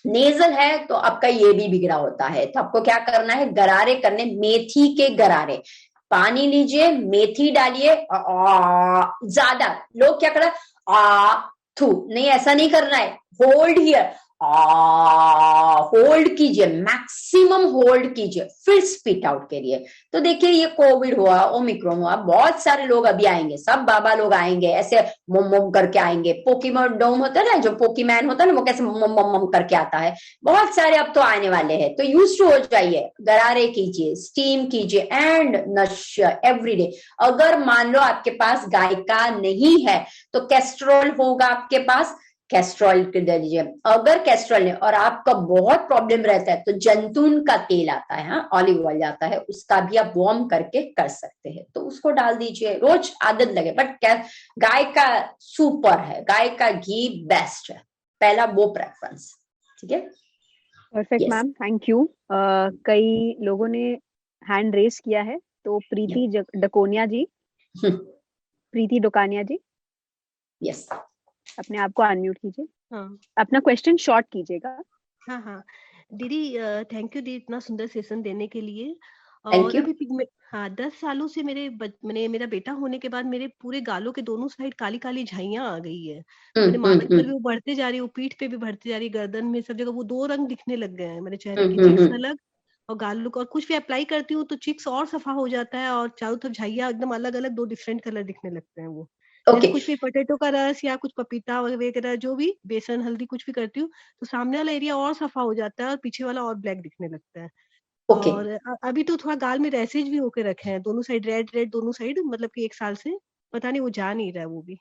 नेजल है तो आपका ये भी बिगड़ा होता है, तो आपको क्या करना है, गरारे करने, मेथी के गरारे, पानी लीजिए, मेथी डालिए, ज्यादा लोग क्या कर थू नहीं, ऐसा नहीं करना है, होल्ड हियर, होल्ड कीजिए, मैक्सिमम होल्ड कीजिए, फिर स्पीट आउट करिए। तो देखिए ये कोविड हुआ, ओमिक्रॉन हुआ, बहुत सारे लोग अभी आएंगे, सब बाबा लोग आएंगे, ऐसे मम मम करके आएंगे। पोकीमोन डोम होता है ना, जो पोकीमैन होता है ना, वो कैसे मम मम मम करके आता है, बहुत सारे अब तो आने वाले हैं। तो यूज टू हो जाइए, गरारे कीजिए, स्टीम कीजिए एंड नश्य एवरीडे। अगर मान लो आपके पास गाय का नहीं है तो कैस्ट्रोल होगा आपके पास, कैस्ट्रॉल दे दीजिए। अगर कैस्ट्रॉल नहीं और आपका बहुत प्रॉब्लम रहता है तो जैतून का तेल आता है, हाँ ऑलिव ऑयल आता है, उसका भी आप वार्म करके कर सकते हैं, तो उसको डाल दीजिए, रोज आदत लगे। बट गाय का सुपर है, गाय का घी बेस्ट है, पहला वो प्रेफरेंस। ठीक है, परफेक्ट मैम, थैंक यू। कई लोगों ने हैंड रेस किया है, तो प्रीति डकोनिया जी, प्रीति डोकानिया जी, यस, अपने आप को अनम्यूट कीजिए, हाँ अपना क्वेश्चन शॉर्ट कीजिएगा। हाँ हाँ दीदी, थैंक यू दीदी इतना सुंदर सेशन देने के लिए। Thank और you. अभी हाँ 10 सालों से मेरा बेटा होने के बाद मेरे पूरे गालों के दोनों साइड काली काली झाइयां आ गई है। मेरे मानक पर भी वो बढ़ते जा रही है, वो पीठ पे भी बढ़ती जा रही है, गर्दन में सब जगह वो 2 रंग दिखने लग गए हैं मेरे चेहरे के, चिक्स अलग और गालों का। और कुछ भी अप्लाई करती हूँ तो चिक्स और सफा हो जाता है और चारों तरफ झाइयां एकदम अलग अलग 2 डिफरेंट कलर दिखने लगते हैं। वो जैसे कुछ भी पोटैटो का रस या कुछ पपीता वगैरह जो भी बेसन हल्दी कुछ भी करती हूँ तो सामने वाला एरिया और सफा हो जाता है और पीछे वाला और ब्लैक दिखने लगता है। और अभी तो थोड़ा गाल में रैसेज भी होके रखे हैं, दोनों साइड रेड रेड, दोनों साइड, मतलब कि 1 साल से पता नहीं वो जा नहीं रहा है वो भी।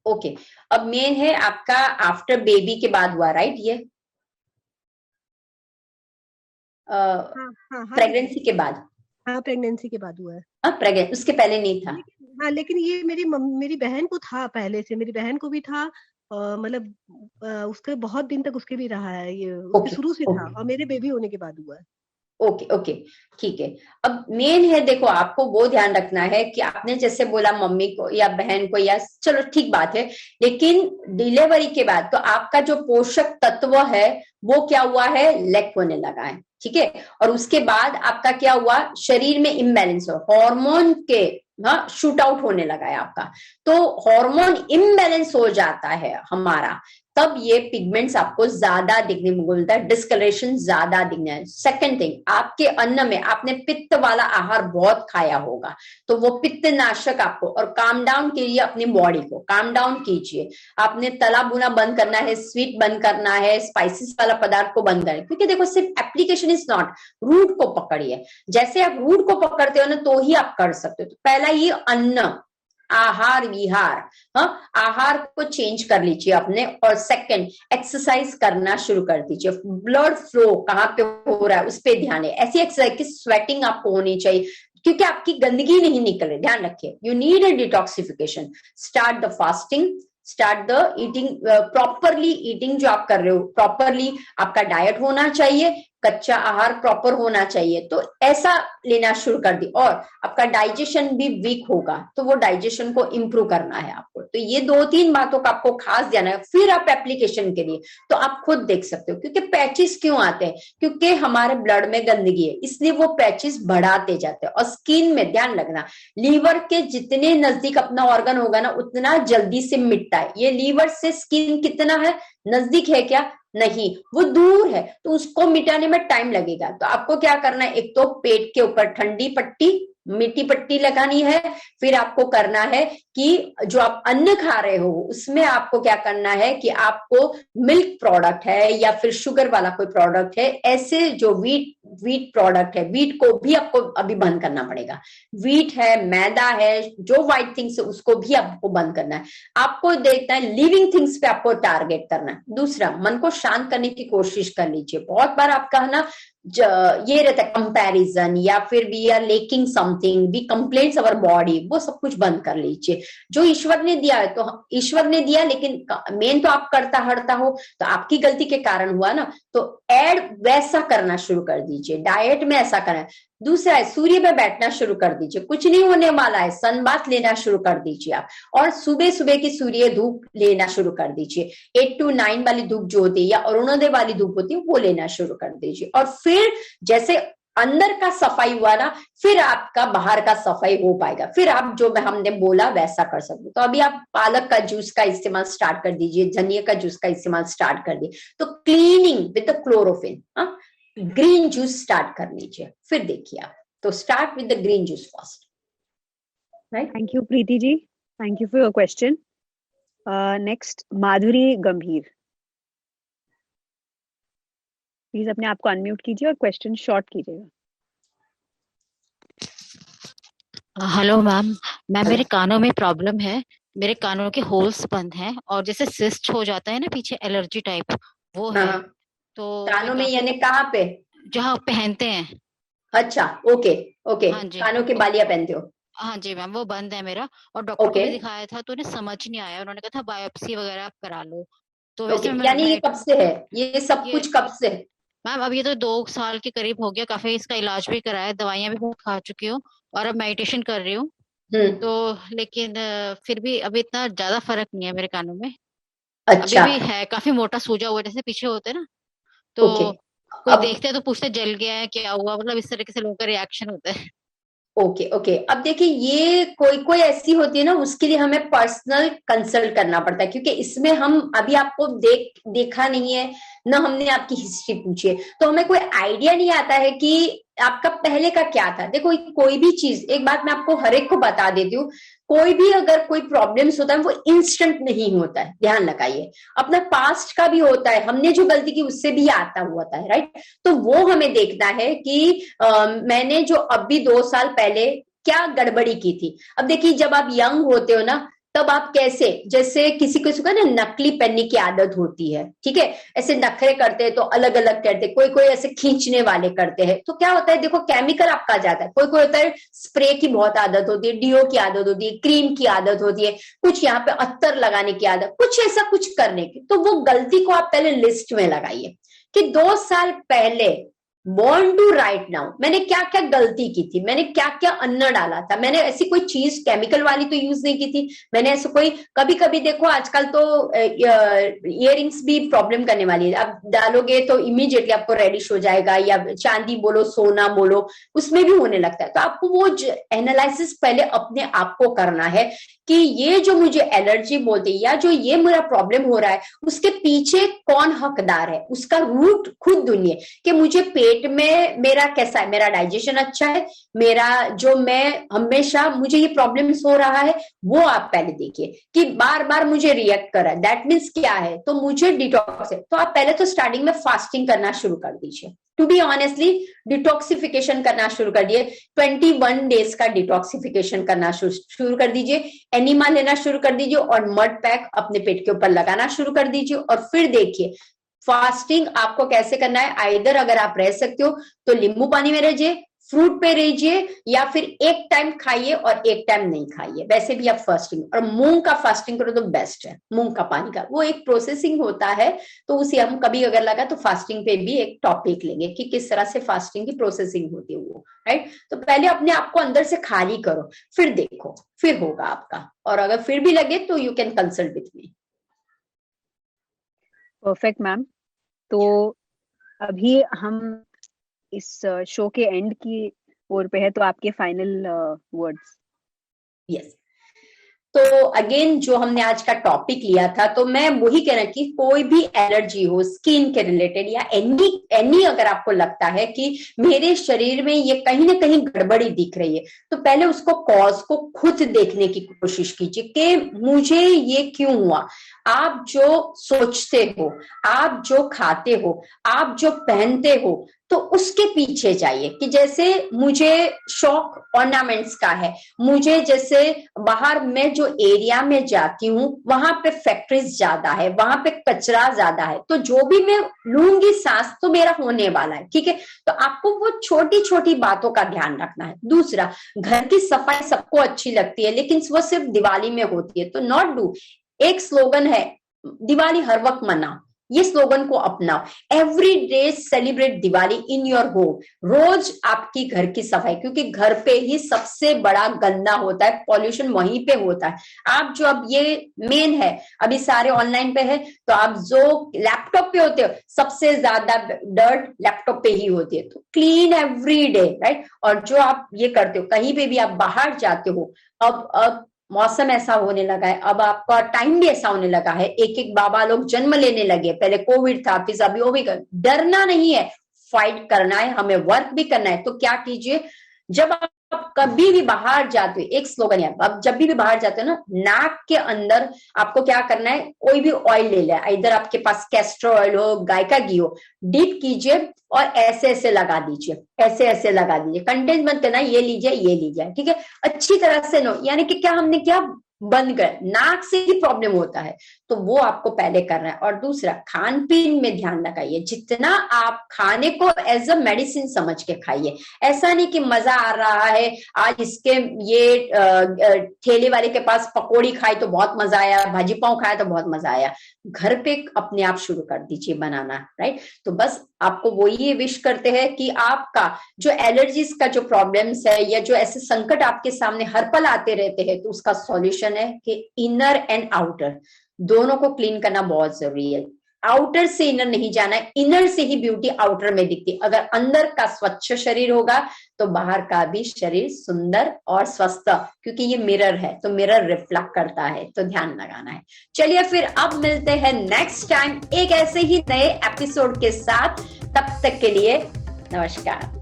ओके, अब मेन है आपका आफ्टर बेबी के बाद हुआ, राइट? ये प्रेगनेंसी के बाद? हाँ प्रेगनेंसी के बाद हुआ है। प्रेगनेंट, उसके पहले नहीं था? हाँ लेकिन ये मेरी बहन को था पहले से, मेरी बहन को भी था, मतलब उसके बहुत दिन तक उसके भी रहा है ये, उसके शुरू से था और मेरे बेबी होने के बाद हुआ है। ओके ओके, ठीक है। अब मेन है, देखो आपको वो ध्यान रखना है कि आपने जैसे बोला मम्मी को या बहन को, या चलो ठीक बात है, लेकिन डिलीवरी के बाद तो आपका जो पोषक तत्व है वो क्या हुआ है, लैक होने लगा है, ठीक है। और उसके बाद आपका क्या हुआ, शरीर में इम्बैलेंस हो, हार्मोन के शूट आउट होने लगा है आपका। तो हार्मोन इम्बैलेंस हो जाता है हमारा, तब ये पिगमेंट्स आपको ज्यादा दिखने को मिलता है, डिस्कलरेशन ज्यादा दिखना है। सेकंड थिंग, आपके अन्न में आपने पित्त वाला आहार बहुत खाया होगा, तो वो पित्त नाशक आपको, और काम डाउन के लिए अपनी बॉडी को काम डाउन कीजिए। आपने तला भुना बंद करना है, स्वीट बंद करना है, स्पाइसेस वाला पदार्थ को बंद करना है, क्योंकि देखो सिर्फ एप्लीकेशन इज नॉट, रूट को पकड़िए। जैसे आप रूट को पकड़ते हो ना तो ही आप कर सकते हो। तो पहला ये अन्न, आहार विहार, आहार को चेंज कर लीजिए अपने। और सेकंड, एक्सरसाइज करना शुरू कर दीजिए। ब्लड फ्लो कहाँ पे हो रहा है उस पर ध्यान है। ऐसी एक्सरसाइज की स्वेटिंग आपको होनी चाहिए, क्योंकि आपकी गंदगी नहीं निकल रही, ध्यान रखिए। You need a detoxification. Start the fasting, start the eating, properly eating जो आप कर रहे हो, प्रॉपरली आपका डाइट होना चाहिए, कच्चा आहार प्रॉपर होना चाहिए, तो ऐसा लेना शुरू कर दी। और आपका डाइजेशन भी वीक होगा तो वो डाइजेशन को इंप्रूव करना है आपको। तो ये 2-3 बातों का आपको खास ध्यान है। फिर आप एप्लीकेशन के लिए तो आप खुद देख सकते हो, क्योंकि पैचेस क्यों आते हैं, क्योंकि हमारे ब्लड में गंदगी है, इसलिए वो पैचेस बढ़ाते जाते हैं। और स्किन में ध्यान रखना, लीवर के जितने नजदीक अपना ऑर्गन होगा ना उतना जल्दी से मिटता है। ये लीवर से स्किन कितना है, नजदीक है क्या, नहीं, वो दूर है, तो उसको मिटाने में टाइम लगेगा। तो आपको क्या करना है, एक तो पेट के ऊपर ठंडी पट्टी मिट्टी पट्टी लगानी है। फिर आपको करना है कि जो आप अन्न खा रहे हो उसमें आपको क्या करना है कि आपको मिल्क प्रोडक्ट है या फिर शुगर वाला कोई प्रोडक्ट है, ऐसे जो वीट प्रोडक्ट है, वीट को भी आपको अभी बंद करना पड़ेगा। वीट है, मैदा है, जो व्हाइट थिंग्स है उसको भी आपको बंद करना है। आपको देखना है लिविंग थिंग्स पे आपको टारगेट करना है। दूसरा, मन को शांत करने की कोशिश कर लीजिए। बहुत बार आपका है ना ये रहता है कंपैरिजन, या फिर we are lacking something, we complaints our body, वो सब कुछ बंद कर लीजिए। जो ईश्वर ने दिया है तो ईश्वर ने दिया, लेकिन मेन तो आप करता हरता हो, तो आपकी गलती के कारण हुआ ना, तो ऐड वैसा करना शुरू कर दीजिए। डाइट में ऐसा करना। दूसरा है सूर्य पे बैठना शुरू कर दीजिए, कुछ नहीं होने वाला है, सन बाथ लेना शुरू कर दीजिए आप। और सुबह सुबह की सूर्य धूप लेना शुरू कर दीजिए। 8 to 9 वाली धूप जो होती है या अरुणोदय वाली धूप होती है वो लेना शुरू कर दीजिए। और फिर जैसे अंदर का सफाई हुआ ना, फिर आपका बाहर का सफाई हो पाएगा। फिर आप जो हमने बोला वैसा कर सकते। तो अभी आप पालक का जूस का इस्तेमाल स्टार्ट कर दीजिए, धनिया का जूस का इस्तेमाल स्टार्ट कर दीजिए। तो cleaning with the chlorophyll, green juice start कर लीजिए, फिर देखिए आप। तो start with the green juice first, right. Thank you Preeti ji, thank you for your question. Next Madhuri Gambhir, please अपने आप को अनम्यूट कीजिए और क्वेश्चन शॉर्ट कीजिएगा। Hello ma'am. मेरे कानों में प्रॉब्लम है, मेरे कानों के होल्स बंद हैं और जैसे सिस्ट हो जाता है ना पीछे, एलर्जी टाइप वो है। तो कानों में यानी कहाँ पे? जहाँ पहनते हैं। अच्छा, ओके ओके। हाँ जी, कानों के बालियां पहनते हो? हाँ जी मैम, वो बंद है मेरा। और डॉक्टर को ओके भी दिखाया था तो उन्हें समझ नहीं आया, उन्होंने कहा था बायोप्सी वगैरह आप करा लो। तो ओके। वैसे यानी ये कब से है, ये सब ये कुछ कब से है? मैम अब ये तो 2 साल के करीब हो गया, काफी इसका इलाज भी कराया, दवाइयां भी बहुत खा चुकी हूँ और अब मेडिटेशन कर रही हूँ। तो लेकिन फिर भी अभी इतना ज्यादा फर्क नहीं है मेरे कानों में। अभी अच्छा, भी है, काफी मोटा सूजा हुआ जैसे पीछे होते हैं ना, ओके। तो कोई अब देखते हैं तो पूछते जल गया है क्या हुआ, मतलब इस तरीके से लोगों का रिएक्शन होता है। Okay okay. अब देखिए, ये कोई कोई ऐसी होती है ना, उसके लिए हमें पर्सनल कंसल्ट करना पड़ता है, क्योंकि इसमें हम अभी आपको देखा नहीं है ना, हमने आपकी हिस्ट्री पूछी है, तो हमें कोई आइडिया नहीं आता है कि आपका पहले का क्या था। देखो, कोई भी चीज, एक बात मैं आपको हर एक को बता देती हूँ, कोई भी अगर कोई प्रॉब्लम्स होता है वो इंस्टेंट नहीं होता है, ध्यान लगाइए। अपना पास्ट का भी होता है, हमने जो गलती की उससे भी आता हुआ था, राइट। तो वो हमें देखना है कि मैंने जो अभी 2 साल पहले क्या गड़बड़ी की थी। अब देखिए, जब आप यंग होते हो ना, तब आप कैसे, जैसे किसी किसी को ना नकली पहनने की आदत होती है, ठीक है, ऐसे नखरे करते हैं तो अलग अलग करते, कोई कोई ऐसे खींचने वाले करते हैं, तो क्या होता है, देखो केमिकल आपका जाता है। कोई कोई होता है स्प्रे की बहुत आदत होती है, डीओ की आदत होती है, क्रीम की आदत होती है, कुछ यहाँ पे अत्तर लगाने की आदत, कुछ ऐसा कुछ करने की। तो वो गलती को आप पहले लिस्ट में लगाइए कि 2 साल पहले बॉर्न टू राइट नाउ मैंने क्या क्या गलती की थी, मैंने क्या क्या अन्न डाला था, मैंने ऐसी कोई चीज केमिकल वाली तो यूज नहीं की थी, मैंने ऐसे कोई, कभी कभी देखो आजकल तो इयररिंग्स भी प्रॉब्लम करने वाली है, आप डालोगे तो इमीडिएटली आपको रेडिश हो जाएगा, या चांदी बोलो सोना बोलो उसमें भी होने लगता है। तो आपको वो एनालिसिस पहले अपने आप को करना है कि ये जो मुझे एलर्जी बोलते हैं या जो ये मेरा प्रॉब्लम हो रहा है, उसके पीछे कौन हकदार है, उसका रूट खुद ढूंढिए कि मुझे पेट में मेरा कैसा है, मेरा डाइजेशन अच्छा है, मेरा जो मैं हमेशा मुझे ये प्रॉब्लम्स हो रहा है, वो आप पहले देखिए कि बार बार मुझे रिएक्ट कर रहा है, दैट मीन्स क्या है, तो मुझे डिटॉक्स है। तो आप पहले तो स्टार्टिंग में फास्टिंग करना शुरू कर दीजिए, टू बी ऑनेस्टली डिटॉक्सिफिकेशन करना शुरू कर दिए। 21 डेज का डिटॉक्सिफिकेशन करना शुरू कर दीजिए, एनिमा लेना शुरू कर दीजिए और मड पैक अपने पेट के ऊपर लगाना शुरू कर दीजिए। और फिर देखिए फास्टिंग आपको कैसे करना है। आइदर अगर आप रह सकते हो तो नींबू पानी में रहिए, फ्रूट पे रहिए, या फिर एक टाइम खाइए और एक टाइम नहीं खाइए, वैसे भी आप फास्टिंग। और मूंग का फास्टिंग करो तो बेस्ट है, मूंग का पानी का, वो एक प्रोसेसिंग होता है, तो उसे हम कभी अगर लगा तो फास्टिंग पे भी एक टॉपिक लेंगे कि किस तरह से फास्टिंग की प्रोसेसिंग होती है वो, राइट। तो पहले अपने आप को अंदर से खाली करो, फिर देखो, फिर होगा आपका। और अगर फिर भी लगे तो you can consult with me. Perfect ma'am. तो अभी हम इस शो के एंड की ओर पे है, तो आपके फाइनल वर्ड्स। यस, तो अगेन जो हमने आज का टॉपिक लिया था, तो मैं वही कहना कि कोई भी एलर्जी हो स्किन के रिलेटेड या एनी अगर आपको लगता है कि मेरे शरीर में ये कहीं ना कहीं गड़बड़ी दिख रही है, तो पहले उसको कॉज को खुद देखने की कोशिश कीजिए कि मुझे ये क्यों हुआ। आप जो सोचते हो, आप जो खाते हो, आप जो पहनते हो, तो उसके पीछे जाइए कि जैसे मुझे शौक ऑर्नामेंट्स का है, मुझे जैसे बाहर में जो एरिया में जाती हूँ वहां पे फैक्ट्रीज ज्यादा है, वहां पे कचरा ज्यादा है, तो जो भी मैं लूंगी सांस तो मेरा होने वाला है, ठीक है। तो आपको वो छोटी छोटी बातों का ध्यान रखना है। दूसरा, घर की सफाई सबको अच्छी लगती है लेकिन वो सिर्फ दिवाली में होती है, तो नॉट डू। एक स्लोगन है, दिवाली हर वक्त मनाओ, ये स्लोगन को अपनाओ। Every day celebrate Diwali in your home. रोज आपकी घर की सफाई, क्योंकि घर पे ही सबसे बड़ा गंदा होता है, पॉल्यूशन वहीं पे होता है। आप जो अब ये मेन है, अभी सारे ऑनलाइन पे है, तो आप जो लैपटॉप पे होते हो सबसे ज्यादा डर्ट लैपटॉप पे ही होती है, तो क्लीन एवरी डे, राइट। और जो आप ये करते हो, कहीं पे भी आप बाहर जाते हो, अब मौसम ऐसा होने लगा है, अब आपका टाइम भी ऐसा होने लगा है, एक एक बाबा लोग जन्म लेने लगे, पहले कोविड था, फिर अभी वो भी डरना नहीं है, फाइट करना है, हमें वर्क भी करना है। तो क्या कीजिए, जब आप कभी भी बाहर जाते हो, एक स्लोगन है, अब जब भी बाहर जाते हो ना, नाक के अंदर आपको क्या करना है, कोई भी ऑयल ले लिया, इधर आपके पास कैस्टर ऑयल हो, गाय का घी हो, डीप कीजिए और ऐसे ऐसे लगा दीजिए, ऐसे ऐसे लगा दीजिए, कंटेंट मत करना, ये लीजिए, ठीक है। अच्छी तरह से नो, यानी कि क्या हमने क्या बंद कर, नाक से ही प्रॉब्लम होता है, तो वो आपको पहले करना है। और दूसरा, खान पीन में ध्यान लगाइए, जितना आप खाने को एज अ मेडिसिन समझ के खाइए। ऐसा नहीं कि मजा आ रहा है, आज इसके ये ठेले वाले के पास पकौड़ी खाई तो बहुत मजा आया, भाजी पाव खाया तो बहुत मजा आया। घर पे अपने आप शुरू कर दीजिए बनाना, राइट। तो बस आपको वो ये विश करते हैं कि आपका जो एलर्जीज का जो प्रॉब्लम्स है या जो ऐसे संकट आपके सामने हर पल आते रहते हैं, तो उसका सॉल्यूशन है कि इनर एंड आउटर दोनों को क्लीन करना बहुत जरूरी है। आउटर से इनर नहीं जाना है, इनर से ही ब्यूटी आउटर में दिखती है। अगर अंदर का स्वच्छ शरीर होगा तो बाहर का भी शरीर सुंदर और स्वस्थ, क्योंकि ये मिरर है, तो मिरर रिफ्लेक्ट करता है, तो ध्यान लगाना है। चलिए फिर अब मिलते हैं नेक्स्ट टाइम एक ऐसे ही नए एपिसोड के साथ, तब तक के लिए नमस्कार।